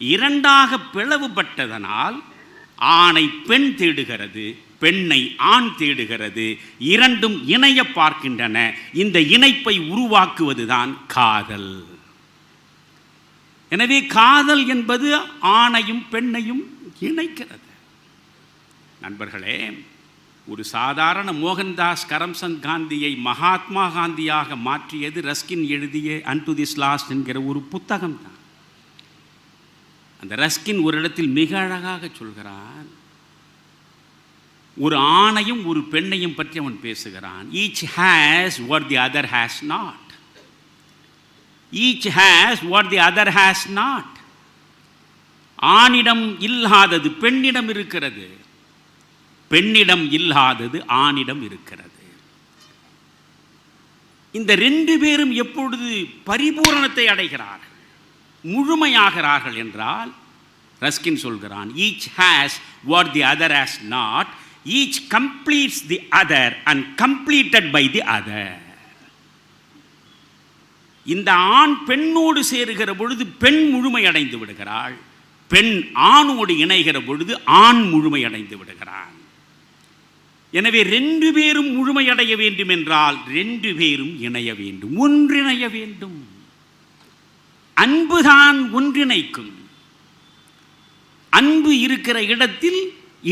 2ஆக பிளவுபட்டதனால் ஆணை பெண் தேடுகிறது, பெண்ணை ஆண் தேடுகிறது. இரண்டும் இணைய பார்க்கின்றன. இந்த இணைப்பை உருவாக்குவதுதான் காதல். எனவே காதல் என்பது ஆணையும் பெண்ணையும் இணைக்கிறது. நண்பர்களே, ஒரு சாதாரண மோகன்தாஸ் கரம்சந்த் காந்தியை மகாத்மா காந்தியாக மாற்றியது ரஸ்கின் எழுதிய அன்டு திஸ் லாஸ்ட் என்கிற ஒரு புத்தகம் தான். அந்த ரஸ்கின் ஒரு இடத்தில் மிக அழகாக சொல்கிறான், ஒரு ஆணையும் ஒரு பெண்ணையும் பற்றி அவன் பேசுகிறான். Each has what the other has not. Each has what the other has not. ஆணிடம் இல்லாதது பெண்ணிடம் இருக்கிறது, பெண்ணிடம் இல்லாதது ஆணிடம் இருக்கிறது. இந்த ரெண்டு பேரும் எப்பொழுது பரிபூரணத்தை அடைகிறார்கள், முழுமையாகிறார்கள் என்றால், ரஸ்கின் சொல்கிறான், each has what the other has not, each completes the other and completed by the other. இந்த ஆண் பெண்ணோடு சேருகிற பொழுது பெண் முழுமை அடைந்து விடுகிறாள், பெண் ஆணோடு இணைகிற பொழுது ஆண் முழுமை அடைந்து விடுகிறான். எனவே ரெண்டு பேரும் முழுமையடைய வேண்டும் என்றால் ரெண்டு பேரும் இணைய வேண்டும், ஒன்றிணைய வேண்டும். அன்புதான் ஒன்றிணைக்கும். அன்பு இருக்கிற இடத்தில்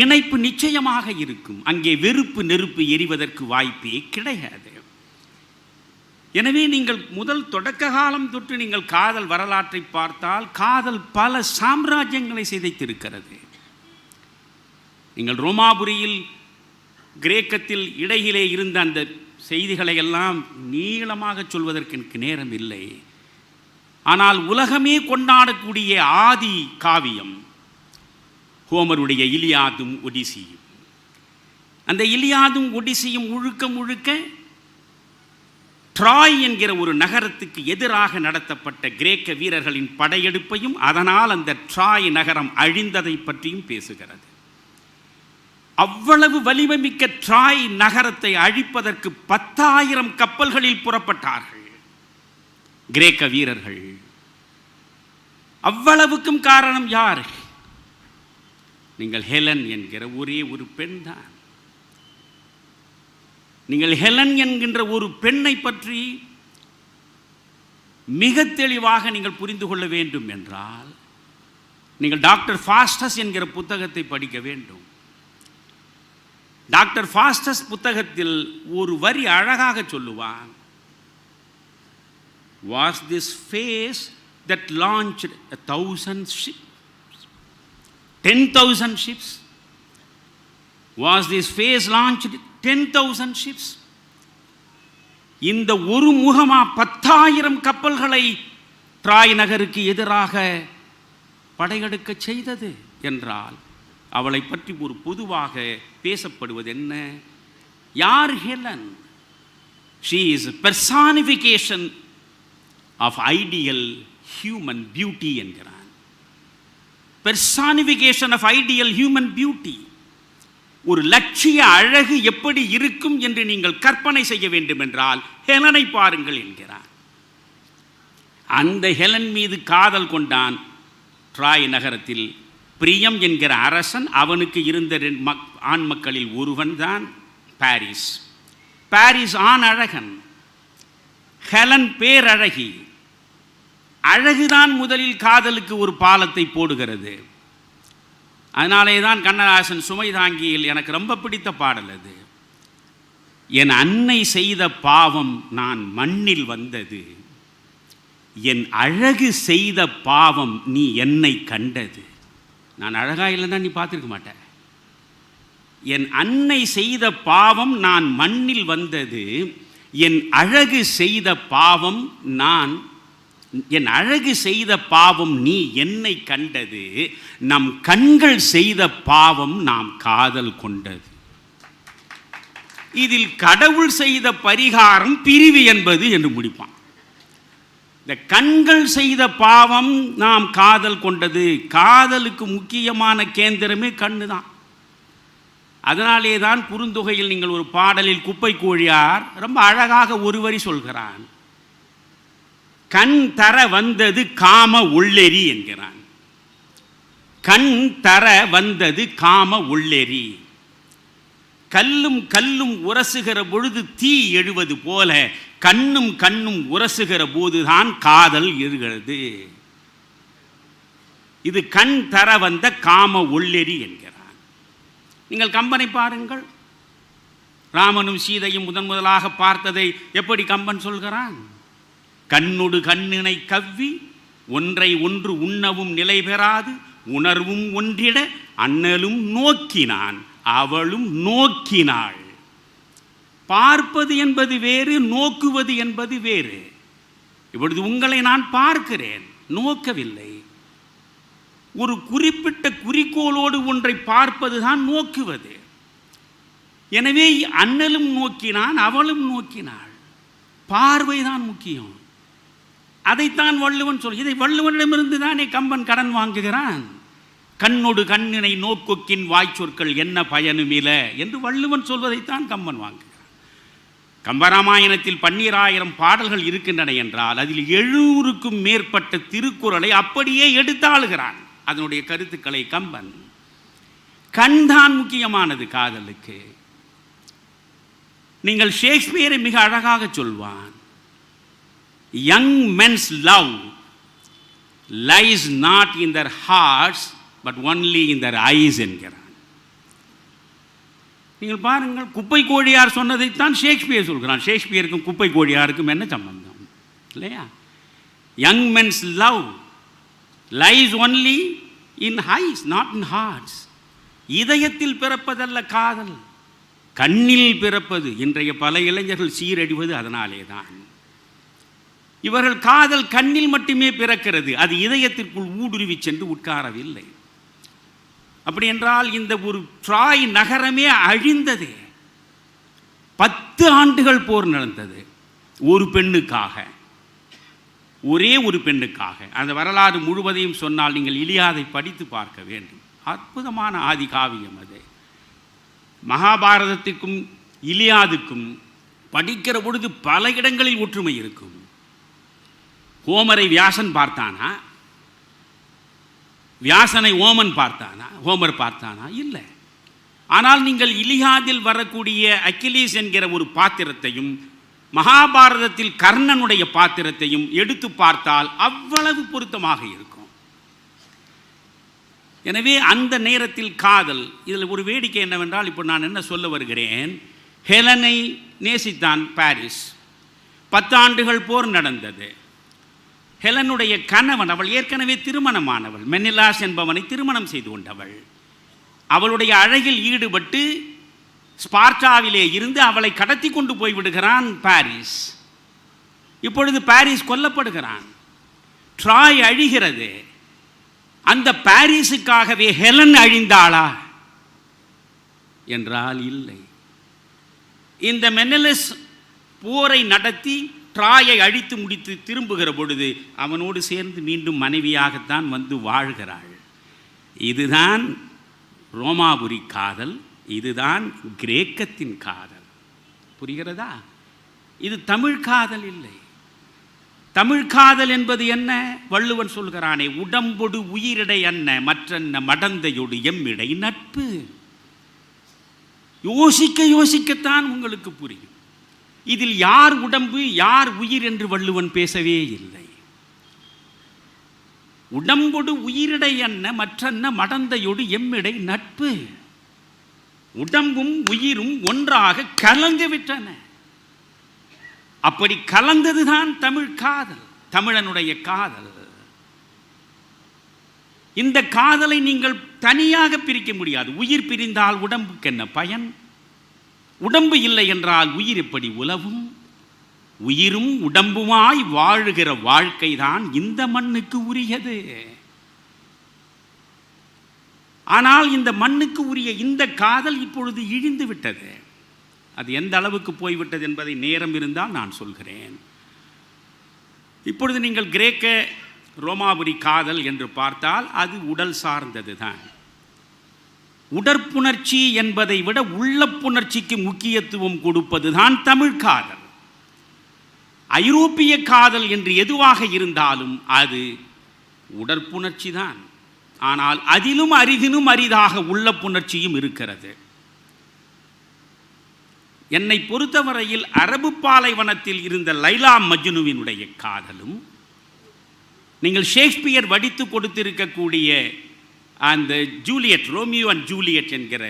இணைப்பு நிச்சயமாக இருக்கும். அங்கே வெறுப்பு நெருப்பு எரிவதற்கு வாய்ப்பே கிடையாது. எனவே நீங்கள் முதல் தொடக்க காலம் தொட்டு நீங்கள் காதல் வரலாற்றை பார்த்தால் காதல் பல சாம்ராஜ்யங்களை சிதைத்திருக்கிறது. நீங்கள் ரோமாபுரியில் கிரேக்கத்தில் இடையிலே இருந்த அந்த செய்திகளை எல்லாம் நீளமாக சொல்வதற்கு எனக்கு நேரம் இல்லை. ஆனால் உலகமே கொண்டாடக்கூடிய ஆதி காவியம் ஹோமருடைய இலியாதும் ஒடிசியும். அந்த இலியாதும் ஒடிசியும் முழுக்க முழுக்க ட்ராய் என்கிற ஒரு நகரத்துக்கு எதிராக நடத்தப்பட்ட கிரேக்க வீரர்களின் படையெடுப்பையும் அதனால் அந்த ட்ராய் நகரம் அழிந்ததை பற்றியும் பேசுகிறது. அவ்வளவு வலிமைமிக்க ட்ராய் நகரத்தை அழிப்பதற்கு 10,000 கப்பல்களில் புறப்பட்டார்கள் கிரேக்க வீரர்கள். அவ்வளவுக்கும் காரணம் யார்? நீங்கள் ஹெலன் என்கிற ஒரே ஒரு பெண் தான். நீங்கள் ஹெலன் என்கின்ற ஒரு பெண்ணை பற்றி மிக தெளிவாக நீங்கள் புரிந்து கொள்ள வேண்டும் என்றால் நீங்கள் டாக்டர் ஃபாஸ்டஸ் என்கிற புத்தகத்தை படிக்க வேண்டும். டாக்டர் ஃபாஸ்டஸ் புத்தகத்தில் ஒரு வரி அழகாக சொல்லுவான், was this face that launched 1,000 ships, 10,000 ships? Was this face launched 10,000 ships? இந்த ஒரு முகமா 10,000 கப்பல்களை ட்ராய் நகருக்கு எதிராக படையெடுக்க செய்தது என்றால் அவளை பற்றி ஒரு பொதுவாக பேசப்படுவது என்ன? யார் Helen? She is a personification of ideal human beauty என்கிறான். personification of ideal human beauty. ஒரு லட்சிய அழகு எப்படி இருக்கும் என்று நீங்கள் கற்பனை செய்ய வேண்டும் என்றால் ஹெலனை பாருங்கள் என்கிறான். அந்த ஹெலன் மீது காதல் கொண்டான் ட்ராய் நகரத்தில் பிரியம் என்கிற அரசன். அவனுக்கு இருந்த ஆண் மக்களில் ஒருவன் தான் பாரிஸ். பாரிஸ் ஆண் அழகன், ஹெலன் பேரழகி. அழகுதான் முதலில் காதலுக்கு ஒரு பாலத்தை போடுகிறது. அதனாலே தான் கண்ணதாசன் சுமை தாங்கியில் எனக்கு ரொம்ப பிடித்த பாடல் அது. என் அன்னை செய்த பாவம் நான் மண்ணில் வந்தது, என் அழகு செய்த பாவம் நீ என்னை கண்டது. நான் அழகாக இல்லைன்னா நீ பார்த்துருக்க மாட்டேன். என் அன்னை செய்த பாவம் நான் மண்ணில் வந்தது, என் அழகு செய்த பாவம் என் அழகு செய்த பாவம் நீ என்னை கண்டது, நம் கண்கள் செய்த பாவம் நாம் காதல் கொண்டது. இதில் கடவுள் செய்த பரிகாரம் பிரிவு என்பது என்று முடிப்பான். இந்த கண்கள் செய்த பாவம் நாம் காதல் கொண்டது. காதலுக்கு முக்கியமான கேந்திரமே கண்ணு தான். அதனாலே தான் குறுந்தொகையில் நீங்கள் ஒரு பாடலில் குப்பை கோழியார் ரொம்ப அழகாக ஒரு வரி சொல்கிறான், கண் தர வந்தது காம உள்ளெறி என்கிறான். கண் தர வந்தது காம உள்ளெறி. கல்லும் கல்லும் உரசுகிற பொழுது தீ எழுவது போல கண்ணும் கண்ணும் உரசுகிற போதுதான் காதல் எழுகிறது. இது கண் தர வந்த காம ஒள்ளெரி என்கிறான். நீங்கள் கம்பனை பாருங்கள். ராமனும் சீதையும் முதலாக பார்த்ததை எப்படி கம்பன் சொல்கிறான்? கண்ணொடு கண்ணினை கவ்வி ஒன்றை ஒன்று உண்ணவும் நிலை பெறாது உணர்வும் ஒன்றிட அண்ணலும் நோக்கினான் அவளும் நோக்கினாள். பார்ப்பது என்பது வேறு, நோக்குவது என்பது வேறு. இப்பொழுது உங்களை நான் பார்க்கிறேன், நோக்கவில்லை. ஒரு குறிப்பிட்ட குறிக்கோளோடு ஒன்றை பார்ப்பதுதான் நோக்குவது. எனவே அண்ணலும் நோக்கினான் அவளும் நோக்கினாள். பார்வைதான் முக்கியம். அதைத்தான் வள்ளுவன் சொல். இதை வள்ளுவனிடமிருந்து தானே கம்பன் கடன் வாங்குகிறான். கண்ணொடு கண்ணினை நோக்கொக்கின் வாய்ச்சொற்கள் என்ன பயனுமில என்று வள்ளுவன் சொல்வதைத்தான் கம்பன் வாங்குகிறான். கம்பராமாயணத்தில் 12,000 பாடல்கள் இருக்கின்றன என்றால் அதில் 700க்கும் மேற்பட்ட திருக்குறளை அப்படியே எடுத்தாளுகிறான். அதனுடைய கருத்துக்களை கம்பன். கண்தான் முக்கியமானது காதலுக்கு. நீங்கள் ஷேக்ஸ்பியரை மிக அழகாக சொல்வான். Young men's love lies not in their hearts but only in their eyes என்கிறான். நீங்கள் பாருங்கள், குப்பை கோழியார் சொன்னதைத்தான் ஷேக்ஸ்பியர் சொல்கிறான். ஷேக்ஸ்பியருக்கும் குப்பை கோழியாருக்கும் என்ன சம்பந்தம் இல்லையா? Young men's love lies only in eyes not in hearts. இதயத்தில் பிறப்பதல்ல காதல், கண்ணில் பிறப்பது. இன்றைய பல இளைஞர்கள் சீரடிவது அதனாலே தான். இவர்கள் காதல் கண்ணில் மட்டுமே பிறக்கிறது, அது இதயத்திற்குள் ஊடுருவி சென்று உட்காரவில்லை. அப்படி என்றால் இந்த ஒரு ட்ராய் நகரமே அழிந்ததே. 10 ஆண்டுகள் போர் நடந்தது ஒரு பெண்ணுக்காக, ஒரே ஒரு பெண்ணுக்காக. அந்த வரலாறு முழுவதையும் சொன்னால் நீங்கள் இலியாதை படித்து பார்க்க வேண்டும். அற்புதமான ஆதி காவியம் அது. மகாபாரதத்திற்கும் இலியாதுக்கும் படிக்கிற பொழுது பல இடங்களில் ஒற்றுமை இருக்கும். ஹோமரை வியாசன் பார்த்தானா? வியாசனை ஓமன் பார்த்தானா? ஹோமர் பார்த்தானா? இல்லை. ஆனால் நீங்கள் இலியாதில் வரக்கூடிய அக்கிலீஸ் என்கிற ஒரு பாத்திரத்தையும் மகாபாரதத்தில் கர்ணனுடைய பாத்திரத்தையும் எடுத்து பார்த்தால் அவ்வளவு பொருத்தமாக இருக்கும். எனவே அந்த நேரத்தில் காதல். இதில் ஒரு வேடிக்கை என்னவென்றால், இப்போ நான் என்ன சொல்ல வருகிறேன், ஹெலனை நேசித்தான் பாரிஸ். 10 ஆண்டுகள் போர் நடந்தது. ஹெலனுடைய கணவன், அவள் ஏற்கனவே திருமணமானவள், மெனிலாஸ் என்பவனை திருமணம் செய்து கொண்டவள். அவளுடைய அழகில் ஈடுபட்டு ஸ்பார்ட்டாவிலே இருந்து அவளை கடத்தி கொண்டு போய் விடுகிறான் பாரிஸ். இப்பொழுது பாரிஸ் கொல்லப்படுகிறான், ட்ராய் அழிகிறது. அந்த பாரிஸுக்காகவே ஹெலன் அழிந்தாளா என்றால் இல்லை. இந்த மெனிலஸ் போரை நடத்தி ட்ராயை அழித்து முடித்து திரும்புகிற பொழுது அவனோடு சேர்ந்து மீண்டும் மனைவியாகத்தான் வந்து வாழ்கிறாள். இதுதான் ரோமாபுரி காதல், இதுதான் கிரேக்கத்தின் காதல். புரிகிறதா? இது தமிழ் காதல் இல்லை. தமிழ் காதல் என்பது என்ன? வள்ளுவன் சொல்கிறானே, உடம்பொடு உயிரிடை அன்ன மற்றென்ன மடந்தையொடு எம்மிடை நட்பு. யோசிக்க யோசிக்கத்தான் உங்களுக்கு புரியும். இதில் யார் உடம்பு யார் உயிர் என்று வள்ளுவன் பேசவே இல்லை. உடம்பொடு உயிரிடை அன்ன மற்றென்ன மடந்தையொடு எம்மிடை நட்பு. உடம்பும் உயிரும் ஒன்றாக கலந்துவிட்டன. அப்படி கலந்ததுதான் தமிழ் காதல், தமிழனுடைய காதல். இந்த காதலை நீங்கள் தனியாக பிரிக்க முடியாது. உயிர் பிரிந்தால் உடம்புக்கு என்ன பயன்? உடம்பு இல்லை என்றால் உயிர் எப்படி உலவும்? உயிரும் உடம்புமாய் வாழுகிற வாழ்க்கை தான் இந்த மண்ணுக்கு உரியது. ஆனால் இந்த மண்ணுக்கு உரிய இந்த காதல் இப்பொழுது இழிந்து விட்டது. அது எந்த அளவுக்கு போய்விட்டது என்பதை நேரம் இருந்தால் நான் சொல்கிறேன். இப்பொழுது நீங்கள் கிரேக்க ரோமாபுரி காதல் என்று பார்த்தால் அது உடல் சார்ந்தது தான். உடற்புணர்ச்சி என்பதை விட உள்ளப்புணர்ச்சிக்கு முக்கியத்துவம் கொடுப்பது தான் தமிழ் காதல். ஐரோப்பிய காதல் என்று எதுவாக இருந்தாலும் அது உடற்புணர்ச்சி தான். ஆனால் அதிலும் அரிதினும் அரிதாக உள்ளப்புணர்ச்சியும் இருக்கிறது. என்னை பொறுத்தவரையில் அரபு பாலைவனத்தில் இருந்த லைலா மஜ்னுவினுடைய காதலும் நீங்கள் ஷேக்ஸ்பியர் வடித்து கொடுத்திருக்கக்கூடிய அந்த ஜூலியட், ரோமியோ அண்ட் ஜூலியட் என்கிற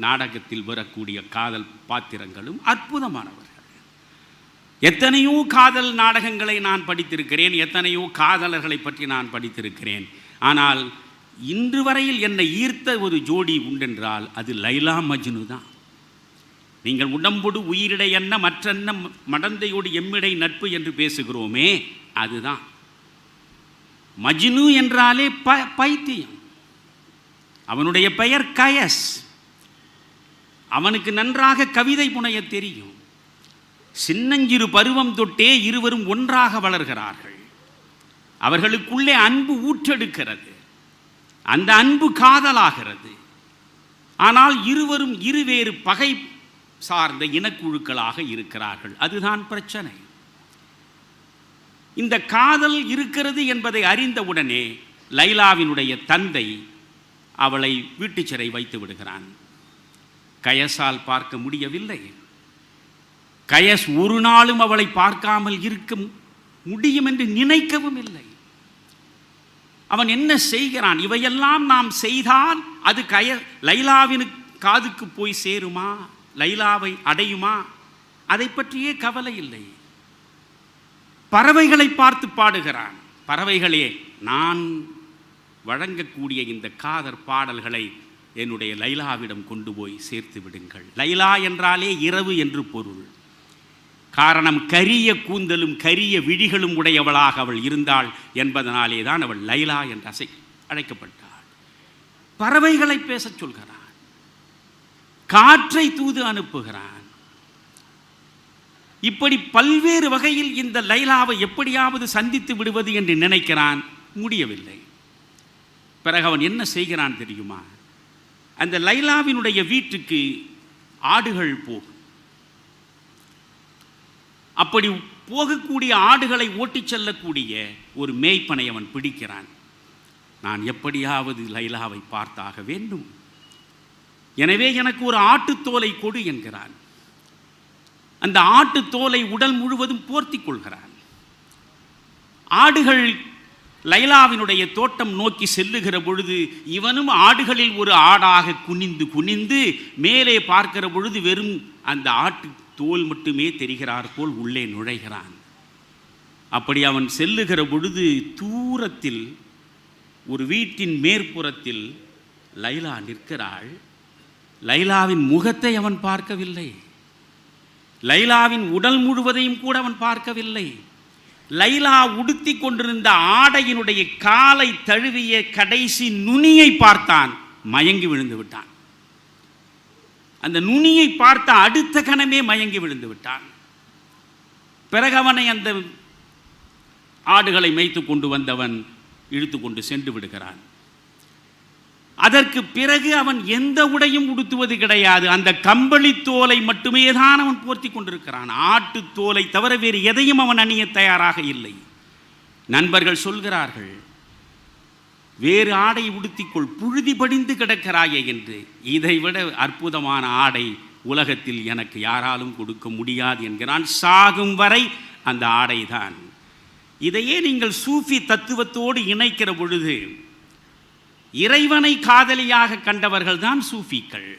நாடகத்தில் வரக்கூடிய காதல் பாத்திரங்களும் அற்புதமானவர்கள். எத்தனையோ காதல் நாடகங்களை நான் படித்திருக்கிறேன், எத்தனையோ காதலர்களை பற்றி நான் படித்திருக்கிறேன். ஆனால் இன்று வரையில் என்னை ஈர்த்த ஒரு ஜோடி உண்டென்றால் அது லைலா மஜ்னு தான். நீங்கள் உடம்பொடு உயிரிடை என்ன மற்றென்ன மடந்தையோடு எம்மிடை நட்பு என்று பேசுகிறோமே, அதுதான். மஜ்னு என்றாலே பைத்தியம். அவனுடைய பெயர் கயஸ். அவனுக்கு நன்றாக கவிதை புனைய தெரியும். சின்னஞ்சிறு பருவம் தொட்டே இருவரும் ஒன்றாக வளர்கிறார்கள். அவர்களுக்குள்ளே அன்பு ஊற்றெடுக்கிறது. அந்த அன்பு காதலாகிறது. ஆனால் இருவரும் இருவேறு பகை சார்ந்த இனக்குழுக்களாக இருக்கிறார்கள். அதுதான் பிரச்சனை. இந்த காதல் இருக்கிறது என்பதை அறிந்தவுடனே லைலாவினுடைய தந்தை அவளை வீட்டு சிறை வைத்து விடுகிறான். கயஸால் பார்க்க முடியவில்லை. கயஸ் ஒரு நாளும் அவளை பார்க்காமல் இருக்க முடியும் என்று நினைக்கவும் இல்லை. அவன் என்ன செய்கிறான்? இவையெல்லாம் நாம் செய்தால் அது லைலாவின் காதுக்கு போய் சேருமா, லைலாவை அடையுமா, அதை பற்றியே கவலை இல்லை. பறவைகளை பார்த்து பாடுகிறான். பறவைகளே, நான் வழங்கக்கூடிய இந்த காதற் பாடல்களை என்னுடைய லைலாவிடம் கொண்டு போய் சேர்த்து விடுங்கள். லைலா என்றாலே இரவு என்று பொருள். காரணம், கரிய கூந்தலும் கரிய விழிகளும் உடையவளாக அவள் இருந்தாள் என்பதனாலே தான் அவள் லைலா என்று அழைக்கப்பட்டாள். பறவைகளை பேசச் சொல்கிறான். காற்றை தூது அனுப்புகிறான். இப்படி பல்வேறு வகையில் இந்த லைலாவை எப்படியாவது சந்தித்து விடுவது என்று நினைக்கிறான். முடியவில்லை. பிறகு அவன் என்ன செய்கிறான் தெரியுமா? அந்த லைலாவினுடைய வீட்டுக்கு ஆடுகள் போகும். அப்படி போகக்கூடிய ஆடுகளை ஓட்டிச் செல்லக்கூடிய ஒரு மேய்ப்பனை அவன் பிடிக்கிறான். நான் எப்படியாவது லைலாவை பார்த்தாக வேண்டும், எனவே எனக்கு ஒரு ஆட்டுத்தோலை கொடு என்கிறான். அந்த ஆட்டுத்தோலை உடல் முழுவதும் போர்த்தி கொள்கிறான். ஆடுகள் லைலாவினுடைய தோட்டம் நோக்கி செல்லுகிற பொழுது இவனும் ஆடுகளில் ஒரு ஆடாக குனிந்து குனிந்து மேலே பார்க்கிற பொழுது வெறும் அந்த ஆட்டு தோல் மட்டுமே தெரிகிறார் போல் உள்ளே நுழைகிறான். அப்படி அவன் செல்லுகிற பொழுது தூரத்தில் ஒரு வீட்டின் மேற்புறத்தில் லைலா நிற்கிறாள். லைலாவின் முகத்தை அவன் பார்க்கவில்லை. லைலாவின் உடல் முழுவதையும் கூட அவன் பார்க்கவில்லை. லைலா உடுத்தி கொண்டிருந்த ஆடையினுடைய காலை தழுவிய கடைசி நுனியை பார்த்தான். மயங்கி விழுந்து விட்டான். அந்த நுனியை பார்த்த அடுத்த கணமே மயங்கி விழுந்து விட்டான். பிறகு அவனை அந்த ஆடுகளை மேய்த்து கொண்டு வந்தவன் இழுத்து கொண்டு சென்று விடுகிறான். அதற்கு பிறகு அவன் எந்த உடையும் உடுத்துவது கிடையாது. அந்த கம்பளி தோலை மட்டுமே தான் அவன் போர்த்தி கொண்டிருக்கிறான். ஆட்டு தோலை தவிர வேறு எதையும் அவன் அணிய தயாராக இல்லை. நண்பர்கள் சொல்கிறார்கள், வேறு ஆடை உடுத்திக்கொள், புழுதி படிந்து கிடக்கிறாயே என்று. இதைவிட அற்புதமான ஆடை உலகத்தில் எனக்கு யாராலும் கொடுக்க முடியாது என்கிறான். சாகும் வரை அந்த ஆடை தான். இதையே நீங்கள் சூஃபி தத்துவத்தோடு இணைக்கிற பொழுது இறைவனை காதலியாக கண்டவர்கள் தான் சூஃபிக்கள்.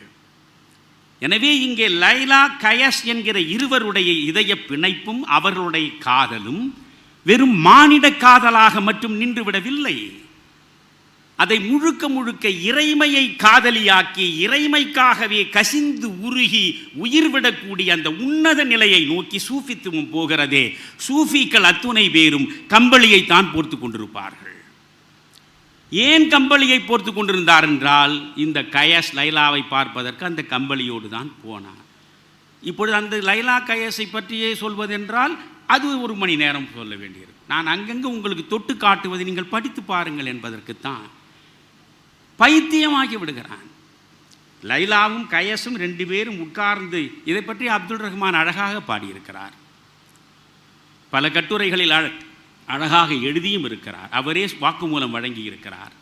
எனவே இங்கே லைலா கயஸ் என்கிற இருவருடைய இதய பிணைப்பும் அவர்களுடைய காதலும் வெறும் மானிட காதலாக மட்டும் நின்றுவிடவில்லை. அதை முழுக்க முழுக்க இறைமையை காதலியாக்கி இறைமைக்காகவே கசிந்து உருகி உயிர் விடக்கூடிய அந்த உன்னத நிலையை நோக்கி சூஃபித்துவம் போகிறதே. சூஃபிக்கள் அத்துணை பேரும் கம்பளியைத்தான் போர்த்து கொண்டிருப்பார்கள். ஏன் கம்பளியை போர்த்து கொண்டிருந்தார் என்றால், இந்த கயஸ் லைலாவை பார்ப்பதற்கு அந்த கம்பளியோடு தான் போனார். இப்பொழுது அந்த லைலா கயஸை பற்றியே சொல்வதென்றால் அது ஒரு மணி நேரம் சொல்ல வேண்டியிருக்கும். நான் அங்கங்கே உங்களுக்கு தொட்டு காட்டுவதை நீங்கள் படித்து பாருங்கள் என்பதற்குத்தான். பைத்தியமாகி விடுகிறான். லைலாவும் கயஸும் ரெண்டு பேரும் உட்கார்ந்து இதை பற்றி அப்துல் ரஹ்மான் அழகாக பாடியிருக்கிறார். பல கட்டுரைகளில் அழகாக எழுதியும் இருக்கிறார். அவரே வாக்குமூலம் வழங்கி இருக்கிறார்.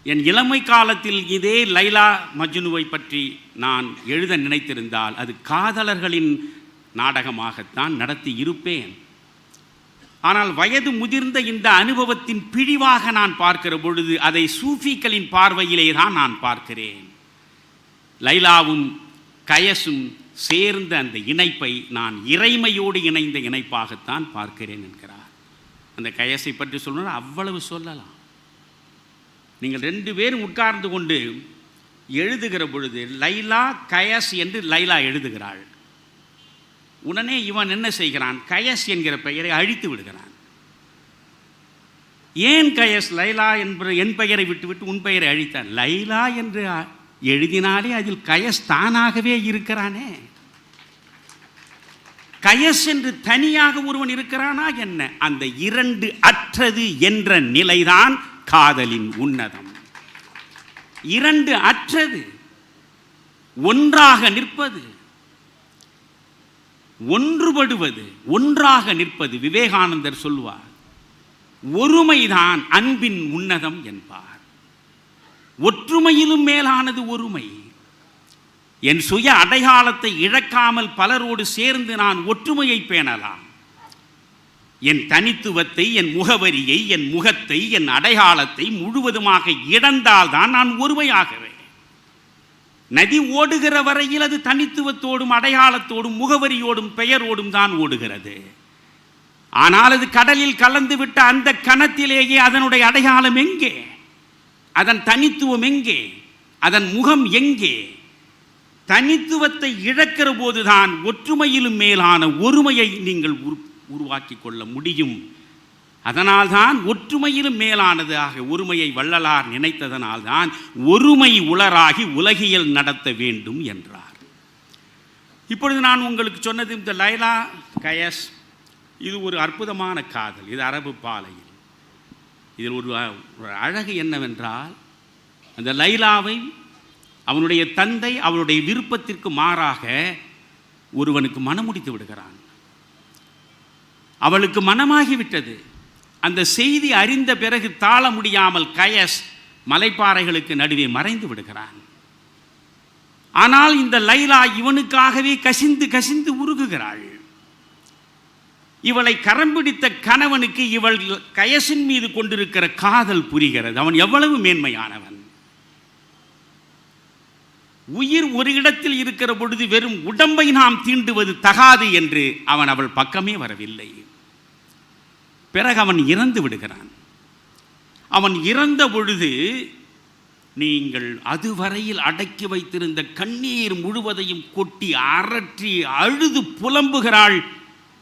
என் இளமை காலத்தில் இதே லைலா மஜ்னுவை பற்றி நான் எழுத நினைத்திருந்தால் அது காதலர்களின் நாடகமாகத்தான் நடத்தி இருப்பேன். ஆனால் வயது முதிர்ந்த இந்த அனுபவத்தின் பிழிவாக நான் பார்க்கிற பொழுது அதை சூஃபிகளின் பார்வையிலே தான் நான் பார்க்கிறேன். லைலாவும் கயசும் சேர்ந்த அந்த இணைப்பை நான் இறைமையோடு இணைந்த இணைப்பாகத்தான் பார்க்கிறேன் என்கிறார். அந்த கயசை பற்றி சொல்லணும் அவ்வளவு சொல்லலாம். நீங்கள் 2 பேரும் உட்கார்ந்து கொண்டு எழுதுகிற பொழுது லைலா கயஸ் என்று லைலா எழுதுகிறாள். உடனே இவன் என்ன செய்கிறான்? கயஸ் என்கிற பெயரை அழித்து விடுகிறான். ஏன் கயஸ் லைலா என்ற என் பெயரை விட்டுவிட்டு உன் பெயரை அழித்தான்? லைலா என்று எழுதினாலே அதில் கயஸ் தானாகவே இருக்கிறானே. கயஸ் என்று தனியாக ஒருவன் இருக்கிறானா என்ன? அந்த 2 அற்றது என்ற நிலைதான் காதலின் உன்னதம். 2 அற்றது, ஒன்றாக நிற்பது, ஒன்றுபடுவது, ஒன்றாக நிற்பது. விவேகானந்தர் சொல்வார், ஒருமைதான் அன்பின் உன்னதம் என்பார். ஒற்றுமையிலும் மேலானது ஒருமை. என் சுய அடையாளத்தை இழக்காமல் பலரோடு சேர்ந்து நான் ஒற்றுமையை பேணலாம். என் தனித்துவத்தை, என் முகவரியை, என் முகத்தை, என் அடையாளத்தை முழுவதுமாக இழந்தால்தான் நான் ஒருமையாகவே. நதி ஓடுகிற வரையில் அது தனித்துவத்தோடும் அடையாளத்தோடும் முகவரியோடும் பெயரோடும் தான் ஓடுகிறது. ஆனால் அது கடலில் கலந்துவிட்ட அந்த கணத்திலேயே அதனுடைய அடையாளம் எங்கே? அதன் தனித்துவம் எங்கே? அதன் முகம் எங்கே? தனித்துவத்தை இழக்கிற போதுதான் ஒற்றுமையிலும் மேலான ஒருமையை நீங்கள் உருவாக்கி கொள்ள முடியும். அதனால்தான் ஒற்றுமையிலும் மேலானதாக ஒருமையை வள்ளலார் நினைத்ததனால்தான் ஒருமை உளராகி உலகியல் நடத்த வேண்டும் என்றார். இப்பொழுது நான் உங்களுக்கு சொன்னது இந்த லைலா கயஸ், இது ஒரு அற்புதமான காதல். இது அரபு பாலையில். இதில் ஒரு அழகு என்னவென்றால், அந்த லைலாவை அவனுடைய தந்தை அவனுடைய விருப்பத்திற்கு மாறாக ஒருவனுக்கு மனமுடித்து விடுகிறான். அவளுக்கு மனமாகிவிட்டது. அந்த செய்தி அறிந்த பிறகு தாழ முடியாமல் கயஸ் மலைப்பாறைகளுக்கு நடுவே மறைந்து விடுகிறான். ஆனால் இந்த லைலா இவனுக்காகவே கசிந்து கசிந்து உருகுகிறாள். இவளை கரம் பிடித்த கணவனுக்கு இவள் கயசின் மீது கொண்டிருக்கிற காதல் புரிகிறது. அவன் எவ்வளவு மேன்மையானவன். உயிர் ஒரு இடத்தில் இருக்கிற பொழுது வெறும் உடம்பை நாம் தீண்டுவது தகாது என்று அவன் அவள் பக்கமே வரவில்லை. பிறகு அவன் இறந்து விடுகிறான். அவன் இறந்த பொழுது நீங்கள் அதுவரையில் அடக்கி வைத்திருந்த கண்ணீர் முழுவதையும் கொட்டி அரற்றி அழுது புலம்புகிறாள்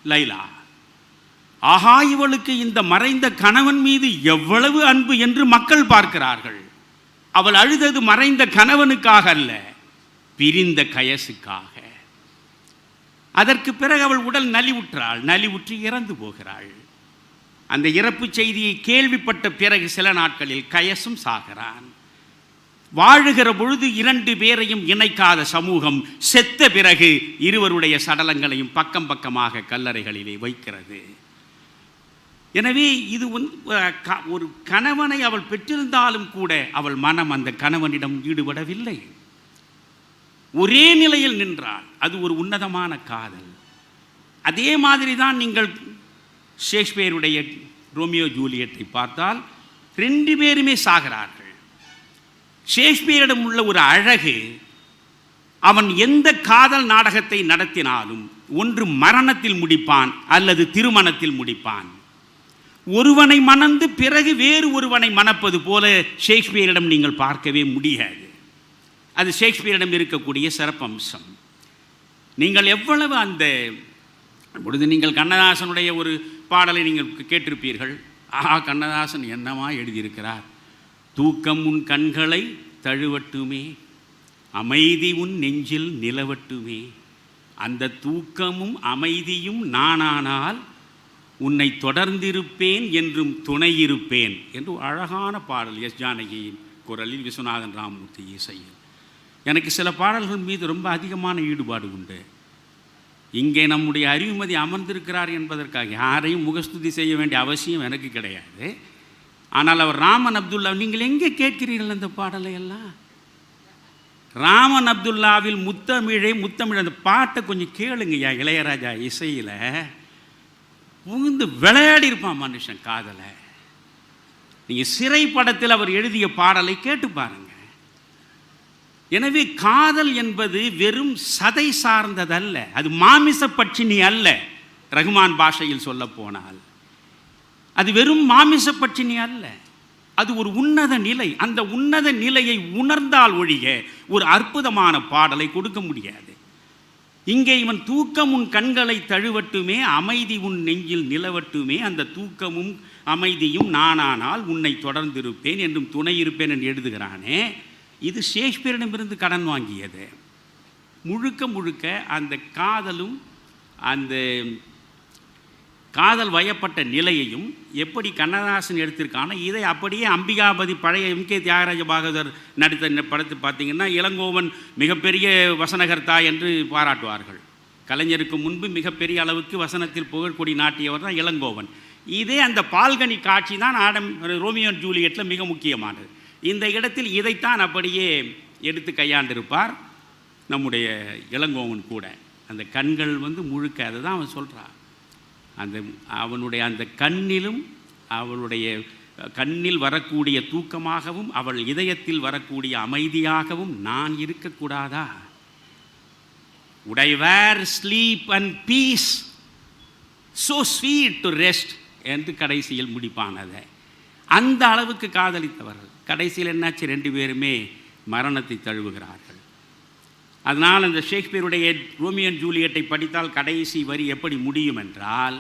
லைலா. ஆஹா, இவளுக்கு இந்த மறைந்த கணவன் மீது எவ்வளவு அன்பு என்று மக்கள் பார்க்கிறார்கள். அவள் அழுதது மறைந்த கணவனுக்காக அல்ல, பிரிந்த கயசுக்காக. அதற்கு பிறகு அவள் உடல் நலிவுற்றாள். நலிவுற்று இறந்து போகிறாள். அந்த இறப்பு செய்தியை கேள்விப்பட்ட பிறகு சில நாட்களில் கயசும் சாகிறான். வாழுகிற பொழுது 2 பேரையும் இணைக்காத சமூகம் செத்த பிறகு இருவருடைய சடலங்களையும் பக்கம் பக்கமாக கல்லறைகளிலே வைக்கிறது. எனவே இது ஒரு கணவனை அவள் பெற்றிருந்தாலும் கூட அவள் மனம் அந்த கணவனிடம் ஈடுபடவில்லை. ஒரே நிலையில் நின்றாள். அது ஒரு உன்னதமான காதல். அதே மாதிரி தான் நீங்கள் ஷேக்ஸ்பியருடைய ரோமியோ ஜூலியட்டை பார்த்தால் 2 பேருமே சாகிறார்கள். ஷேக்ஸ்பியரிடம் உள்ள ஒரு அழகு, அவன் எந்த காதல் நாடகத்தை நடத்தினாலும் ஒன்று மரணத்தில் முடிப்பான் அல்லது திருமணத்தில் முடிப்பான். ஒருவனை மணந்து பிறகு வேறு ஒருவனை மணப்பது போல ஷேக்ஸ்பியரிடம் நீங்கள் பார்க்கவே முடியாது. அது ஷேக்ஸ்பியரிடம் இருக்கக்கூடிய சிறப்பம்சம். நீங்கள் எவ்வளவு அந்த பொழுது நீங்கள் கண்ணதாசனுடைய ஒரு பாடலை நீங்கள் கேட்டிருப்பீர்கள். ஆஹா, கண்ணதாசன் என்னமா எழுதியிருக்கிறார். தூக்கம் உன் கண்களை தழுவட்டுமே, அமைதி உன் நெஞ்சில் நிலவட்டுமே, அந்த தூக்கமும் அமைதியும் நானானால் உன்னை தொடர்ந்திருப்பேன் என்றும் துணையிருப்பேன் என்று அழகான பாடல். எஸ் ஜானகியின் குரலில், விஸ்வநாதன் ராமமூர்த்தி இசையில். எனக்கு சில பாடல்கள் மீது ரொம்ப அதிகமான ஈடுபாடு உண்டு. இங்கே நம்முடைய அறிவுமதி அமர்ந்திருக்கிறார் என்பதற்காக யாரையும் முகஸ்துதி செய்ய வேண்டிய அவசியம் எனக்கு கிடையாது. ஆனால் அவர் ராமன் அப்துல்லா, நீங்கள் எங்கே கேட்கிறீர்கள் அந்த பாடலை எல்லாம்? ராமன் அப்துல்லாவில் முத்தமிழை முத்தமிழ் அந்த பாட்டை கொஞ்சம் கேளுங்கய்யா. இளையராஜா இசையில் புகுந்து விளையாடி இருப்பான் மனுஷன் காதலை. நீங்கள் சிறை படத்தில் அவர் எழுதிய பாடலை கேட்டு பாருங்க. எனவே காதல் என்பது வெறும் சதை சார்ந்ததல்ல, அது மாமிச பட்சினி அல்ல. ரகுமான் பாஷையில் சொல்ல போனால் அது வெறும் மாமிச பட்சினி அல்ல, அது ஒரு உன்னத நிலை. அந்த உன்னத நிலையை உணர்ந்தால் ஒழிய ஒரு அற்புதமான பாடலை கொடுக்க முடியாது. இங்கே இவன் தூக்கம் உன் கண்களை தழுவட்டுமே, அமைதி உன் நெஞ்சில் நிலவட்டுமே, அந்த தூக்கமும் அமைதியும் நானானால் உன்னை தொடர்ந்திருப்பேன் என்றும் துணை இருப்பேன் என்று எழுதுகிறானே, இது ஷேக்ஸ்பியரிடமிருந்து கடன் வாங்கியது. முழுக்க முழுக்க அந்த காதலும் அந்த காதல் வயப்பட்ட நிலையையும் எப்படி கண்ணதாசன் எடுத்திருக்கானோ இதை அப்படியே அம்பிகாபதி பழைய M.K. தியாகராஜ பாகவதர் நடித்த படத்தை பார்த்தீங்கன்னா இளங்கோவன் மிகப்பெரிய வசனகர்த்தா என்று பாராட்டுவார்கள். கலைஞருக்கு முன்பு மிகப்பெரிய அளவுக்கு வசனத்தில் புகழ்கொடி நாட்டியவர் தான் இளங்கோவன். இதே அந்த பால்கனி காட்சி தான் ரோமியோ அண்ட் ஜூலியட்டில் மிக முக்கியமானது. இந்த இடத்தில் இதைத்தான் அப்படியே எடுத்து கையாண்டிருப்பார் நம்முடைய இளங்கோவன் கூட. அந்த கண்கள் முழுக்க அதை தான் அவன் சொல்கிறான். அவனுடைய அந்த கண்ணிலும் அவளுடைய கண்ணில் வரக்கூடிய தூக்கமாகவும் அவள் இதயத்தில் வரக்கூடிய அமைதியாகவும் நான் இருக்கக்கூடாதா? would I wear sleep and peace so sweet to rest என்று கடைசியில் முடிப்பானதை. அந்த அளவுக்கு காதலித்தவர்கள். கடைசியில் என்னாச்சு, 2 பேருமே மரணத்தை தழுவுகிறார்கள். அதனால் அந்த ஷேக்ஸ்பியருடைய ரோமியோ அண்ட் ஜூலியட்டை படித்தால் கடைசி வரி எப்படி முடியும் என்றால்,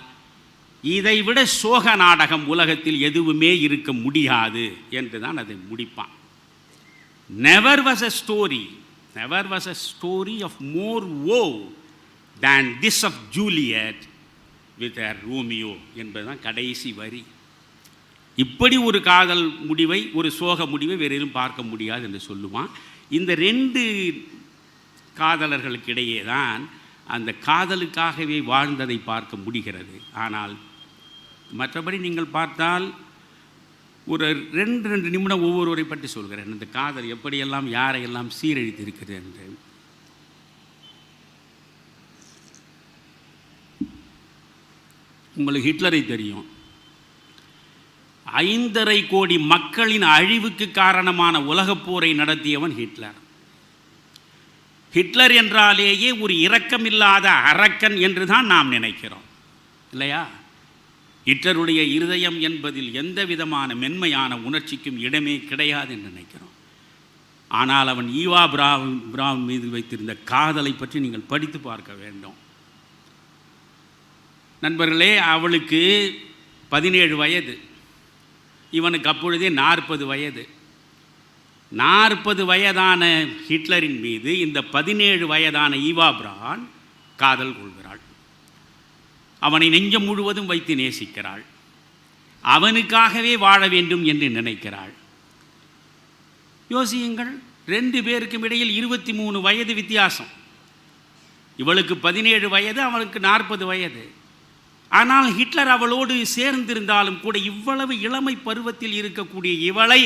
இதைவிட சோக நாடகம் உலகத்தில் எதுவுமே இருக்க முடியாது என்று தான் அதை முடிப்பான். Never was a story of more woe than this of Juliet with her Romeo என்பதுதான் கடைசி வரி. இப்படி ஒரு காதல் முடிவை, ஒரு சோக முடிவை வேறு எதுவும் பார்க்க முடியாது என்று சொல்லுவான். இந்த 2 காதலர்களுக்கு இடையே தான் அந்த காதலுக்காகவே வாழ்ந்ததை பார்க்க முடிகிறது. ஆனால் மற்றபடி நீங்கள் பார்த்தால் ஒரு 2 நிமிடம் ஒவ்வொருவரை பற்றி சொல்கிறேன். இந்த காதல் எப்படியெல்லாம் யாரையெல்லாம் சீரழித்திருக்கிறது என்று. உங்களுக்கு ஹிட்லரை தெரியும். 5.5 கோடி மக்களின் அழிவுக்கு காரணமான உலகப் போரை நடத்தியவன் ஹிட்லர். ஹிட்லர் என்றாலேயே ஒரு இரக்கமில்லாத அரக்கன் என்று தான் நாம் நினைக்கிறோம், இல்லையா? ஹிட்லருடைய இருதயம் என்பதில் எந்த விதமான மென்மையான உணர்ச்சிக்கும் இடமே கிடையாது என்று நினைக்கிறோம். ஆனால் அவன் ஈவா பிராம் மீது வைத்திருந்த காதலை பற்றி நீங்கள் படித்து பார்க்க வேண்டும். நண்பர்களே, அவளுக்கு 17 வயது, இவனுக்கு அப்பொழுதே 40 வயது. 40 வயதான ஹிட்லரின் மீது இந்த 17 வயதான ஈவா பிரான் காதல் கொள்கிறாள். அவனை நெஞ்சம் முழுவதும் வைத்து நேசிக்கிறாள். அவனுக்காகவே வாழ வேண்டும் என்று நினைக்கிறாள். யோசியுங்கள், 2 பேருக்கும் இடையில் 23 வயது வித்தியாசம். இவளுக்கு 17 வயது, அவனுக்கு 40 வயது. ஆனால் ஹிட்லர் அவளோடு சேர்ந்திருந்தாலும் கூட இவ்வளவு இளமை பருவத்தில் இருக்கக்கூடிய இவளை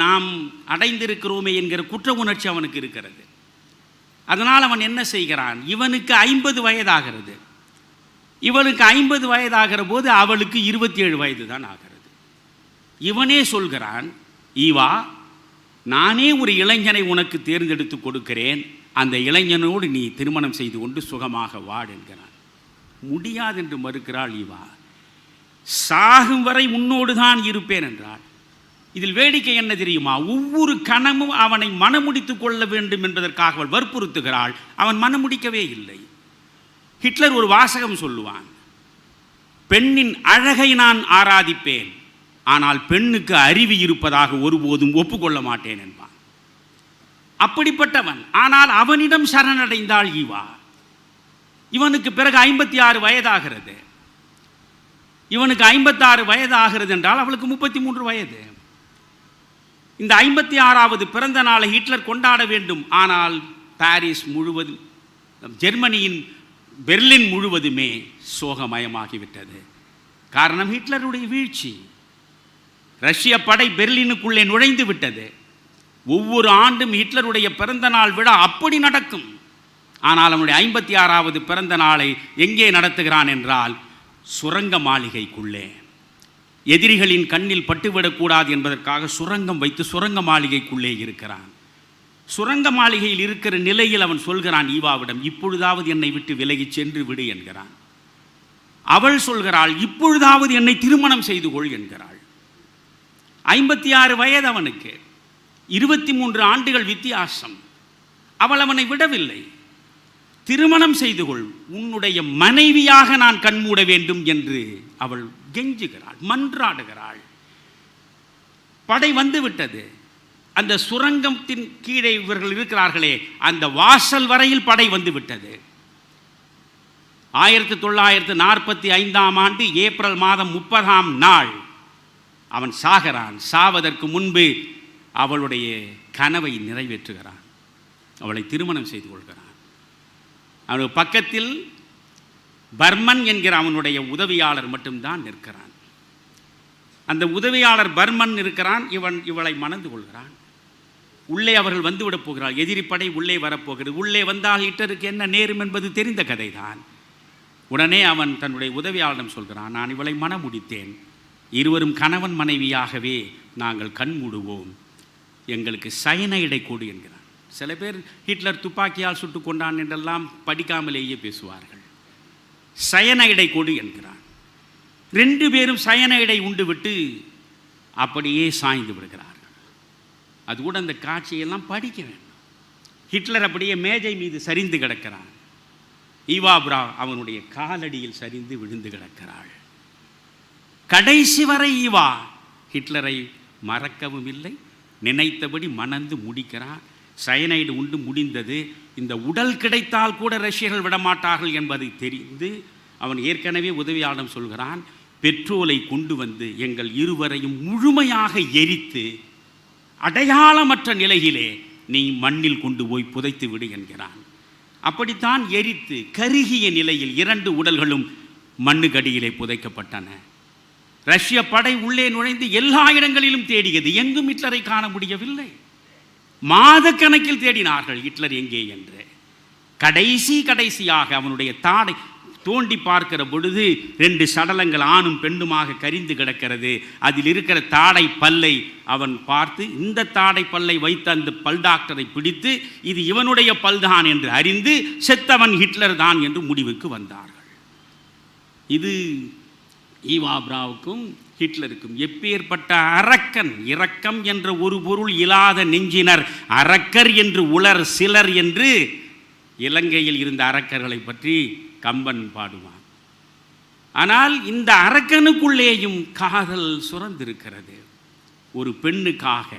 நாம் அடைந்திருக்கிறோமே என்கிற குற்ற உணர்ச்சி அவனுக்கு இருக்கிறது. அதனால் அவன் என்ன செய்கிறான், இவனுக்கு 50 வயதாகிறது. இவளுக்கு 50 வயதாகிற போது அவளுக்கு 27 வயது தான் ஆகிறது. இவனே சொல்கிறான், ஈவா, நானே ஒரு இளைஞனை உனக்கு தேர்ந்தெடுத்து கொடுக்கிறேன், அந்த இளைஞனோடு நீ திருமணம் செய்து கொண்டு சுகமாக வாடு என்கிறான். முடியாது என்று மறுக்கிறாள் ஈவா. சாகும் வரை உன்னோடு தான் இருப்பேன் என்றாள். இதில் வேடிக்கை என்ன தெரியுமா, ஒவ்வொரு கணமும் அவனை மனமுடித்துக் கொள்ள வேண்டும் என்பதற்காக அவள் வற்புறுத்துகிறாள். அவன் மனமுடிக்கவே இல்லை. ஹிட்லர் ஒரு வாசகம் சொல்லுவான், பெண்ணின் அழகை நான் ஆராதிப்பேன், ஆனால் பெண்ணுக்கு அறிவு இருப்பதாக ஒருபோதும் ஒப்புக்கொள்ள மாட்டேன் என்பான். அப்படிப்பட்டவன். ஆனால் அவனிடம் சரணடைந்தாள் ஈவா. இவனுக்கு பிறகு 56 வயதாகிறது. இவனுக்கு 56 வயதாகிறது என்றால் அவளுக்கு 33 வயது. இந்த 56வது பிறந்த நாளை ஹிட்லர் கொண்டாட வேண்டும். ஆனால் பாரிஸ் முழுவதும், ஜெர்மனியின் பெர்லின் முழுவதுமே சோகமயமாகிவிட்டது. காரணம் ஹிட்லருடைய வீழ்ச்சி. ரஷ்ய படை பெர்லினுக்குள்ளே நுழைந்து விட்டது. ஒவ்வொரு ஆண்டும் ஹிட்லருடைய பிறந்த நாள் விழா அப்படி நடக்கும். ஆனால் அவனுடைய 56வது பிறந்த நாளை எங்கே நடத்துகிறான் என்றால் சுரங்க மாளிகைக்குள்ளே எதிரிகளின் கண்ணில் பட்டுவிடக்கூடாது என்பதற்காக சுரங்கம் வைத்து சுரங்க மாளிகைக்குள்ளே இருக்கிறான். சுரங்க மாளிகையில் இருக்கிற நிலையில் அவன் சொல்கிறான் ஈவாவிடம், இப்பொழுதாவது என்னை விட்டு விலகி சென்று விடு என்கிறான். அவள் சொல்கிறாள், இப்பொழுதாவது என்னை திருமணம் செய்து கொள் என்கிறாள். 56 வயது அவனுக்கு, 23 ஆண்டுகள் வித்தியாசம். அவள் அவனை விடவில்லை. திருமணம் செய்து கொள், உன்னுடைய மனைவியாக நான் கண்மூட வேண்டும் என்று அவள் கெஞ்சுகிறாள், மன்றாடுகிறாள். படை வந்து விட்டது. அந்த சுரங்கத்தின் கீழே இவர்கள் இருக்கிறார்களே, அந்த வாசல் வரையில் படை வந்து விட்டது. 1945ஆம் ஆண்டு ஏப்ரல் மாதம் 30ஆம் நாள் அவன் சாகிறான். சாவதற்கு முன்பு அவளுடைய கனவை நிறைவேற்றுகிறான். அவளை திருமணம் செய்து கொள்கிறான். அவனுக்கு பக்கத்தில் பர்மன் என்கிற அவனுடைய உதவியாளர் மட்டும்தான் நிற்கிறான். அந்த உதவியாளர் பர்மன் இருக்கிறான். இவளை மணந்து கொள்கிறான். உள்ளே அவர்கள் வந்துவிடப் போகிறாள். எதிரிப்படை உள்ளே வரப்போகிறது. உள்ளே வந்தால் ஹிட்லருக்கு என்ன நேரும் என்பது தெரிந்த கதைதான். உடனே அவன் தன்னுடைய உதவியாளரிடம் சொல்கிறான், நான் இவளை மணமுடித்தேன். இருவரும் கணவன் மனைவியாகவே நாங்கள் கண்மூடுவோம். எங்களுக்கு சயனைடை கொடு என்கிறான். சில பேர் ஹிட்லர் துப்பாக்கியால் சுட்டு கொண்டான் என்றெல்லாம் படிக்காமலேயே பேசுவார்கள். சயனைடை கொடு என்கிறான். 2 பேரும் சயனைடை உண்டு விட்டு அப்படியே சாய்ந்து விடுகிறார்கள். அது கூட அந்த காட்சியெல்லாம் படிக்க வேண்டும். ஹிட்லர் அப்படியே மேஜை மீது சரிந்து கிடக்கிறான். ஈவா பிரா அவனுடைய காலடியில் சரிந்து விழுந்து கிடக்கிறாள். கடைசி வரை ஈவா ஹிட்லரை மறக்கவும் இல்லை, நினைத்தபடி மணந்து முடிக்கிறான். சயனைடு உண்டு முடிந்தது. இந்த உடல் கிடைத்தால் கூட ரஷ்யர்கள் விடமாட்டார்கள் என்பதை தெரிந்து அவன் ஏற்கனவே உதவியாளரிடம் சொல்கிறான், பெட்ரோலை கொண்டு வந்து எங்கள் இருவரையும் முழுமையாக எரித்து அடையாளமற்ற நிலையிலே நீ மண்ணில் கொண்டு போய் புதைத்து விடு என்கிறான். அப்படித்தான் எரித்து கருகிய நிலையில் 2 உடல்களும் மண்ணுக்கடியிலே புதைக்கப்பட்டன. ரஷ்ய படை உள்ளே நுழைந்து எல்லா இடங்களிலும் தேடியது. எங்கும் ஹிட்லரை காண முடியவில்லை. மாதக்கணக்கில் தேடினார்கள் ஹிட்லர் எங்கே என்று. கடைசியாக அவனுடைய தாடை தோண்டி பார்க்கிற பொழுது 2 சடலங்கள் ஆணும் பெண்ணுமாக கரிந்து கிடக்கிறது. அதில் இருக்கிற தாடை பல்லை அவன் பார்த்து, இந்த தாடை பல்லை வைத்த அந்த பல் டாக்டரை பிடித்து இது இவனுடைய பல்தான் என்று அறிந்து செத்தவன் ஹிட்லர் தான் என்று முடிவுக்கு வந்தார்கள். இது ஈவா பிராவுக்கும் ஹிட்லருக்கும் எப்பேற்பட்ட அரக்கன். இரக்கம் என்ற ஒரு பொருள் இல்லாத நெஞ்சினர் அரக்கர் என்று உலர் சிலர் என்று இலங்கையில் இருந்த அரக்கர்களை பற்றி கம்பன் பாடுவான். ஆனால் இந்த அரக்கனுக்குள்ளேயும் காதல் சுரந்திருக்கிறது. ஒரு பெண்ணுக்காக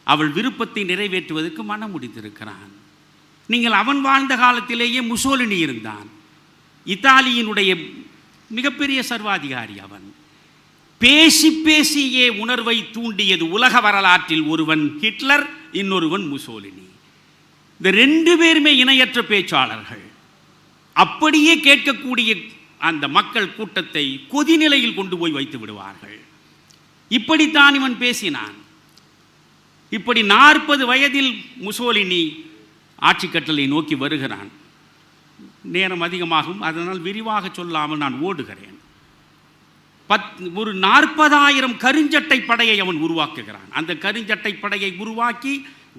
அவள் விருப்பத்தை நிறைவேற்றுவதற்கு மனம் முடித்திருக்கிறான். நீங்கள் அவன் வாழ்ந்த காலத்திலேயே முசோலினி இருந்தான். இத்தாலியினுடைய மிகப்பெரிய சர்வாதிகாரி அவன். பேசி பேசியே உணர்வை தூண்டியது உலக வரலாற்றில் ஒருவன் ஹிட்லர், இன்னொருவன் முசோலினி. இந்த 2 பேருமே இணையற்ற பேச்சாளர்கள். அப்படியே கேட்கக்கூடிய அந்த மக்கள் கூட்டத்தை கொதிநிலையில் கொண்டு போய் வைத்து விடுவார்கள். இப்படித்தான் இவன் பேசினான். இப்படி 40 வயதில் முசோலினி ஆட்சி கட்டளை நோக்கி வருகிறான். நேரம் அதிகமாகும், அதனால் விரிவாக சொல்லாமல் நான் ஓடுகிறேன். ஒரு 40,000 கருஞ்சட்டை படையை அவன் உருவாக்குகிறான். அந்த கருஞ்சட்டை படையை உருவாக்கி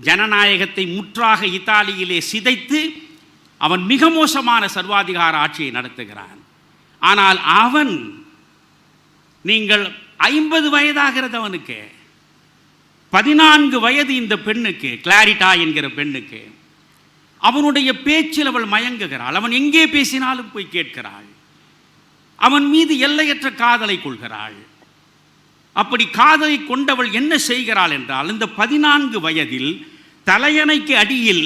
ஜனநாயகத்தை முற்றாக இத்தாலியிலே சிதைத்து அவன் மிக மோசமான சர்வாதிகார ஆட்சியை நடத்துகிறான். ஆனால் அவன், நீங்கள் 50 வயதாகிறது அவனுக்கு, 14 வயது இந்த பெண்ணுக்கு, கிளாரிட்டா என்கிற பெண்ணுக்கு. அவனுடைய பேச்சில் அவள் மயங்குகிறாள். அவன் எங்கே பேசினாலும் போய் கேட்கிறாள். அவன் மீது எல்லையற்ற காதலை கொள்கிறாள். அப்படி காதலை கொண்டவள் என்ன செய்கிறாள் என்றால், இந்த 14 வயதில் தலையணைக்கு அடியில்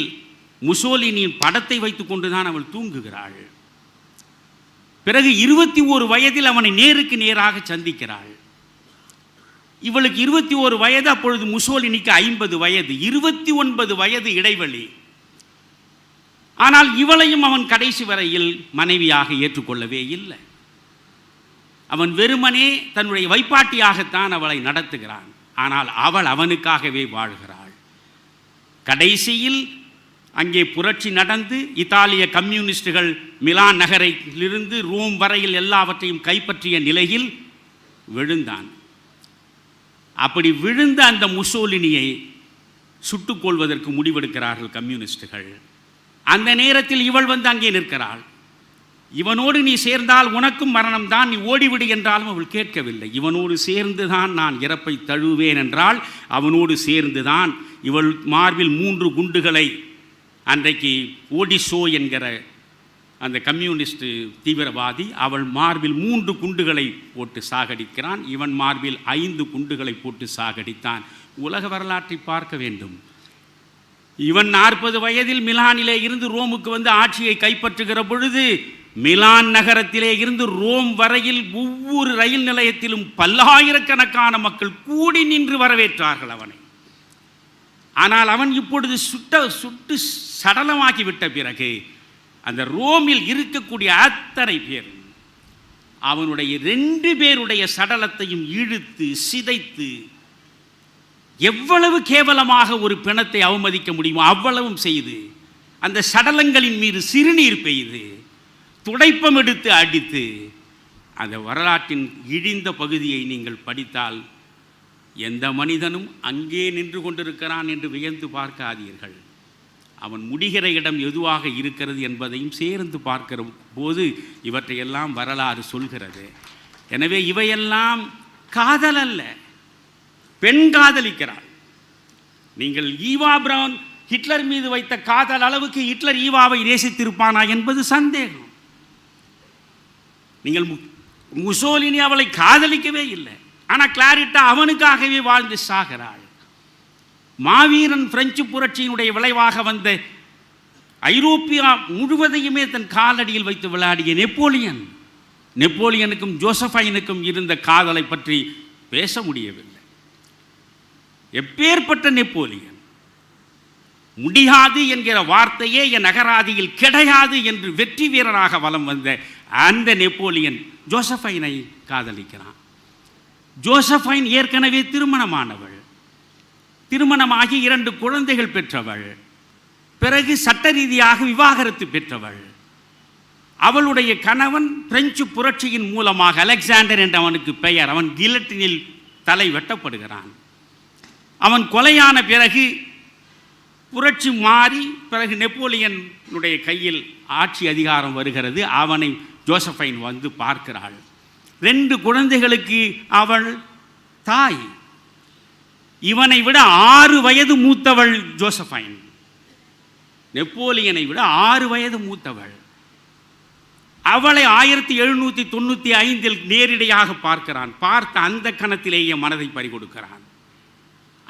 முசோலினியின் படத்தை வைத்துக் கொண்டுதான் அவள் தூங்குகிறாள். பிறகு 21 வயதில் அவனை நேருக்கு நேராக சந்திக்கிறாள். இவளுக்கு 21 வயது, அப்பொழுது முசோலினிக்கு 50 வயது, 29 வயது இடைவெளி. ஆனால் இவளையும் அவன் கடைசி வரையில் மனைவியாக ஏற்றுக்கொள்ளவே இல்லை. அவன் வெறுமனே தன்னுடைய வைப்பாட்டியாகத்தான் அவளை நடத்துகிறான். ஆனால் அவள் அவனுக்காகவே வாழ்கிறாள். கடைசியில் அங்கே புரட்சி நடந்து இத்தாலிய கம்யூனிஸ்டுகள் மிலான் நகரிலிருந்து ரோம் வரையில் எல்லாவற்றையும் கைப்பற்றிய நிலையில் விழுந்தான். அப்படி விழுந்த அந்த முசோலினியை சுட்டுக் கொள்வதற்கு முடிவெடுக்கிறார்கள் கம்யூனிஸ்டுகள். அந்த நேரத்தில் இவள் வந்து அங்கே நிற்கிறாள். இவனோடு நீ சேர்ந்தால் உனக்கும் மரணம்தான், நீ ஓடிவிடு என்றாலும் அவள் கேட்கவில்லை. இவனோடு சேர்ந்துதான் நான் இறப்பை தழுவேன் என்றால் அவனோடு சேர்ந்துதான். இவள் மார்பில் 3 குண்டுகளை அன்றைக்கு ஓடிசோ என்கிற அந்த கம்யூனிஸ்ட் தீவிரவாதி அவள் மார்பில் 3 குண்டுகளை போட்டு சாகடிக்கிறான். இவன் மார்பில் 5 குண்டுகளை போட்டு சாகடித்தான். உலக வரலாற்றை பார்க்க வேண்டும். இவன் 40 வயதில் மிலானிலே இருந்து ரோமுக்கு வந்து ஆட்சியை கைப்பற்றுகிற பொழுது மிலான் நகரத்திலே இருந்து ரோம் வரையில் ஒவ்வொரு ரயில் நிலையத்திலும் பல்லாயிரக்கணக்கான மக்கள் கூடி நின்று வரவேற்றார்கள் அவனை. ஆனால் அவன் இப்பொழுது சுட்டு சடலமாக்கி விட்ட பிறகு அந்த ரோமில் இருக்கக்கூடிய அத்தனை பேர் அவனுடைய 2 பேருடைய சடலத்தையும் இழுத்து சிதைத்து எவ்வளவு கேவலமாக ஒரு பிணத்தை அவமதிக்க முடியுமோ அவ்வளவும் செய்து அந்த சடலங்களின் மீது சிறுநீர் பெய்து துடைப்பம் எடுத்து அடித்து அந்த வரலாற்றின் இழிந்த பகுதியை நீங்கள் படித்தால் எந்த மனிதனும் அங்கே நின்று கொண்டிருக்கிறான் என்று வியந்து பார்க்காதீர்கள். அவன் முடிகிற இடம் எதுவாக இருக்கிறது என்பதையும் சேர்ந்து பார்க்கிற போது இவற்றையெல்லாம் வரலாறு சொல்கிறது. எனவே இவையெல்லாம் காதல் அல்ல, பெண் காதலிக்கிறாள். நீங்கள் ஈவா பிரவுன் ஹிட்லர் மீது வைத்த காதல் அளவுக்கு ஹிட்லர் ஈவாவை நேசித்திருப்பானா என்பது சந்தேகம். நீங்கள் முசோலினி அவளை காதலிக்கவே இல்லை, ஆனால் கிளாரிட்டா அவனுக்காகவே வாழ்ந்து சாகிறாள். மாவீரன் பிரெஞ்சு புரட்சியினுடைய விளைவாக வந்த ஐரோப்பியா முழுவதையுமே தன் காலடியில் வைத்து விளையாடிய நெப்போலியனுக்கும் ஜோசஃபைனுக்கும் இருந்த காதலை பற்றி பேச முடியவில்லை. எப்பேற்பட்ட நெப்போலியன்! முடியாது என்கிற வார்த்தையே என் அகராதியில் கிடையாது என்று வெற்றி வீரராக வலம் வந்த அந்த நெப்போலியன் ஜோசஃபைனை காதலிக்கிறான். ஜோசஃபைன் ஏற்கனவே திருமணமானவள், திருமணமாகி 2 குழந்தைகள் பெற்றவள், பிறகு சட்ட ரீதியாக விவாகரத்து பெற்றவள். அவளுடைய கணவன் பிரெஞ்சு புரட்சியின் மூலமாக அலெக்சாண்டர் என்ற அவனுக்கு பெயர், அவன் கில்லட்டினில் தலை வெட்டப்படுகிறான். அவன் கொலையான பிறகு புரட்சி மாறி பிறகு நெப்போலியனுடைய கையில் ஆட்சி அதிகாரம் வருகிறது. அவனை ஜோசஃபைன் வந்து பார்க்கிறாள். 2 குழந்தைகளுக்கு அவள் தாய். இவனை விட 6 வயது மூத்தவள் ஜோசஃபைன், நெப்போலியனை விட 6 வயது மூத்தவள். அவளை 1795 நேரிடையாக பார்க்கிறான். பார்த்த அந்த கணத்திலேயே மனதை பறிகொடுக்கிறான்.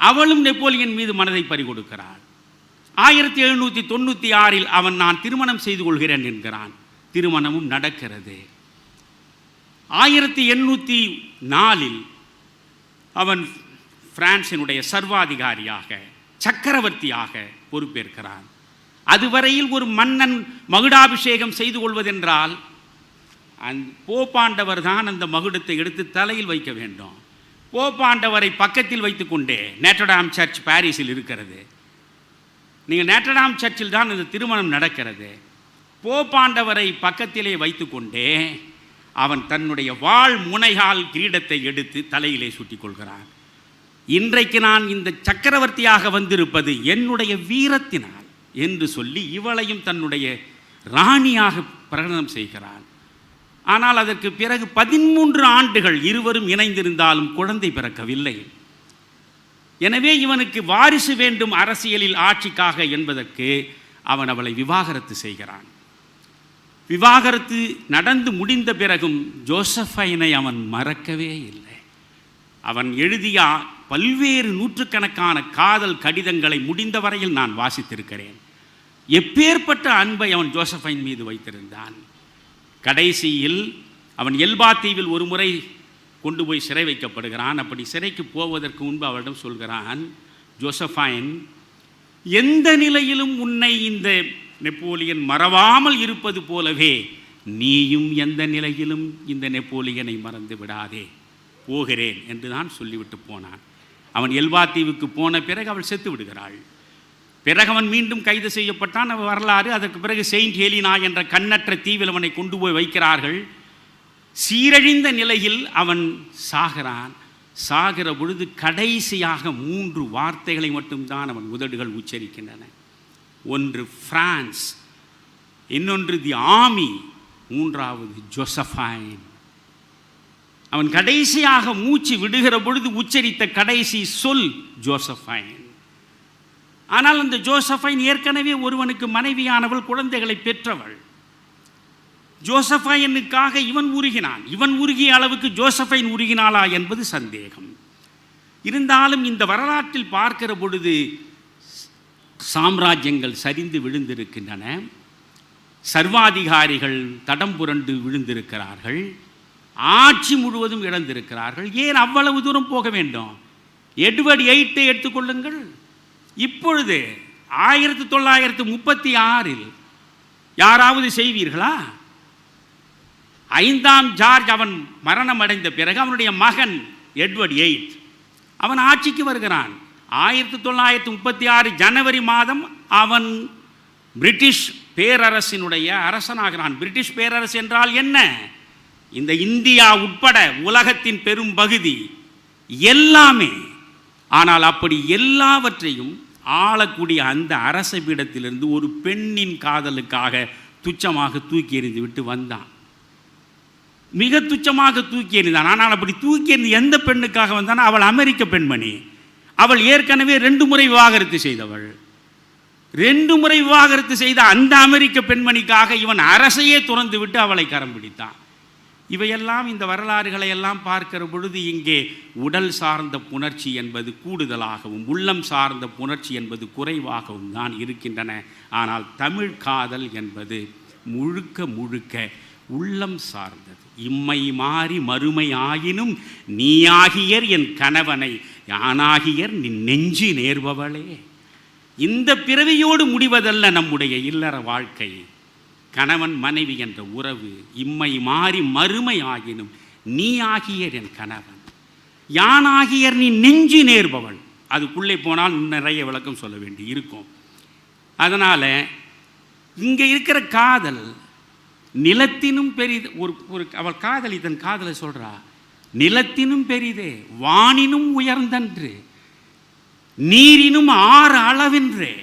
அவளும் நெப்போலியன் மீது மனதை பறிகொடுக்கிறாள். 1796 அவன் நான் திருமணம் செய்து கொள்கிறேன் என்கிறான். திருமணமும் நடக்கிறது. 1804 அவன் பிரான்சினுடைய சர்வாதிகாரியாக சக்கரவர்த்தியாக பொறுப்பேற்கிறான். அதுவரையில் ஒரு மன்னன் மகுடாபிஷேகம் செய்து கொள்வதென்றால் போப்பாண்டவர் தான் அந்த மகுடத்தை எடுத்து தலையில் வைக்க வேண்டும். போப்பாண்டவரை பக்கத்தில் வைத்துக்கொண்டே நேட்ரடாம் சர்ச் பாரிஸில் இருக்கிறது. நீங்கள் நேட்ரடாம் சர்ச்சில் தான் இந்த திருமணம் நடக்கிறது. போப்பாண்டவரை பக்கத்திலே வைத்துக்கொண்டே அவன் தன்னுடைய வாழ் முனைகால் கிரீடத்தை எடுத்து தலையிலே சுட்டிக் கொள்கிறான். இன்றைக்கு நான் இந்த சக்கரவர்த்தியாக வந்திருப்பது என்னுடைய வீரத்தினால் என்று சொல்லி இவளையும் தன்னுடைய ராணியாக பிரகடனம் செய்கிறான். ஆனால் அதற்கு பிறகு 13 ஆண்டுகள் இருவரும் இணைந்திருந்தாலும் குழந்தை பிறக்கவில்லை. எனவே இவனுக்கு வாரிசு வேண்டும் அரசியலில் ஆட்சிக்காக என்பதற்கு அவன் அவளை விவாகரத்து செய்கிறான். விவாகரத்து நடந்து முடிந்த பிறகும் ஜோசஃபைனை அவன் மறக்கவே இல்லை. அவன் எழுதிய பல்வேறு நூற்றுக்கணக்கான காதல் கடிதங்களை முடிந்த வரையில் நான் வாசித்திருக்கிறேன். எப்பேற்பட்ட அன்பை அவன் ஜோசஃபைன் மீது வைத்திருந்தான். கடைசியில் அவன் எல்பா தீவில் ஒரு முறை கொண்டு போய் சிறை வைக்கப்படுகிறான். அப்படி சிறைக்கு போவதற்கு முன்பு அவளிடம் சொல்கிறான், ஜோசஃபைன், எந்த நிலையிலும் உன்னை இந்த நெப்போலியன் மறவாமல் இருப்பது போலவே நீயும் எந்த நிலையிலும் இந்த நெப்போலியனை மறந்து விடாதே, போகிறேன் என்று தான் சொல்லிவிட்டு போனான். அவன் எல்பா தீவுக்கு போன பிறகு அவள் செத்து விடுகிறாள். பிறகு அவன் மீண்டும் கைது செய்யப்பட்டான். அவன் வரலாறு. அதற்கு பிறகு செயின்ட் ஹெலினா என்ற கண்ணற்ற தீவில் அவனை கொண்டு போய் வைக்கிறார்கள். சீரழிந்த நிலையில் அவன் சாகிறான். சாகிற பொழுது கடைசியாக 3 வார்த்தைகளை மட்டும்தான் அவன் உதடுகள் உச்சரிக்கின்றன. ஒன்று பிரான்ஸ், இன்னொன்று தி ஆர்மி, மூன்றாவது ஜோசஃபைன். அவன் கடைசியாக மூச்சு விடுகிற பொழுது உச்சரித்த கடைசி சொல் ஜோசஃபைன். ஆனால் அந்த ஜோசஃபைன் ஏற்கனவே ஒருவனுக்கு மனைவியானவள், குழந்தைகளை பெற்றவள். ஜோசஃபைனுக்காக இவன் உருகினான். இவன் உருகிய அளவுக்கு ஜோசஃபைன் உருகினாளா என்பது சந்தேகம். இருந்தாலும் இந்த வரலாற்றில் பார்க்கிற பொழுது சாம்ராஜ்யங்கள் சரிந்து விழுந்திருக்கின்றன. சர்வாதிகாரிகள் தடம் புரண்டு விழுந்திருக்கிறார்கள். ஆட்சி முழுவதும் இழந்திருக்கிறார்கள். ஏன் அவ்வளவு தூரம் போக வேண்டும்? எட்வர்ட் 8 எடுத்துக்கொள்ளுங்கள். இப்பொழுது 1936 யாராவது செய்வீர்களா? 5ஆம் ஜார்ஜ் அவன் மரணம் அடைந்த பிறகு அவனுடைய மகன் எட்வர்ட் 8 அவன் ஆட்சிக்கு வருகிறான். 1936 ஜனவரி மாதம் அவன் பிரிட்டிஷ் பேரரசினுடைய அரசனாகிறான். பிரிட்டிஷ் பேரரசு என்றால் என்ன? இந்த இந்தியா உட்பட உலகத்தின் பெரும் பகுதி எல்லாமே. ஆனால் அப்படி எல்லாவற்றையும் ஆளக்கூடிய அந்த அரச பீடத்திலிருந்து ஒரு பெண்ணின் காதலுக்காக துச்சமாக தூக்கி எறிந்து விட்டு வந்தான். மிக துச்சமாக தூக்கி எறிந்தான். ஆனால் அப்படி தூக்கி எறிந்து எந்த பெண்ணுக்காக வந்தானா? அவள் அமெரிக்க பெண்மணி. அவள் ஏற்கனவே 2 முறை விவாகரத்து செய்தவள். 2 முறை விவாகரத்து செய்த அந்த அமெரிக்க பெண்மணிக்காக இவன் அரசையே துறந்து விட்டு அவளை கரம் பிடித்தான். இவையெல்லாம் இந்த வரலாறுகளை எல்லாம் பார்க்கிற பொழுது இங்கே உடல் சார்ந்த புணர்ச்சி என்பது கூடுதலாகவும் உள்ளம் சார்ந்த புணர்ச்சி என்பது குறைவாகவும் தான் இருக்கின்றன. ஆனால் தமிழ் காதல் என்பது முழுக்க முழுக்க உள்ளம் சார்ந்தது. இம்மை மாறி மறுமை ஆயினும் நீயாகியர் என் கணவனை, யானாகியர் நின் நெஞ்சு நேர்பவளே. இந்த பிறவியோடு முடிவதல்ல நம்முடைய இல்லற வாழ்க்கை. கணவன் மனைவி என்ற உறவு இம்மை மாறி மறுமை ஆகினும் நீ ஆகியர் என் கணவன், யானாகியர் நீ நெஞ்சு நேர்பவள். அதுக்குள்ளே போனால் நிறைய விளக்கம் சொல்ல வேண்டி இருக்கும். அதனால் இங்கே இருக்கிற காதல் நிலத்தினும் பெரிது. ஒரு அவள் காதலி தன் காதலை சொல்கிறா, நிலத்தினும் பெரிதே, வானினும் உயர்ந்தன்று, நீரினும் 6 அளவென்றே.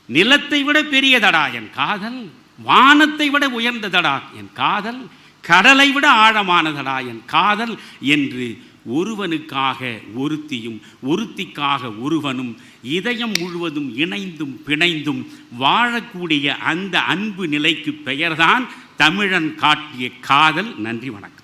நிலத்தை விட பெரியதடா என் காதல், வானத்தை விட உயர்ந்ததடா என் காதல், கடலை விட ஆழமானதடா என் காதல் என்று ஒருவனுக்காக ஒருத்தியும் ஒருத்திக்காக ஒருவனும் இதயம் முழுவதும் இணைந்தும் பிணைந்தும் வாழக்கூடிய அந்த அன்பு நிலைக்கு பெயர்தான் தமிழன் காட்டிய காதல். நன்றி, வணக்கம்.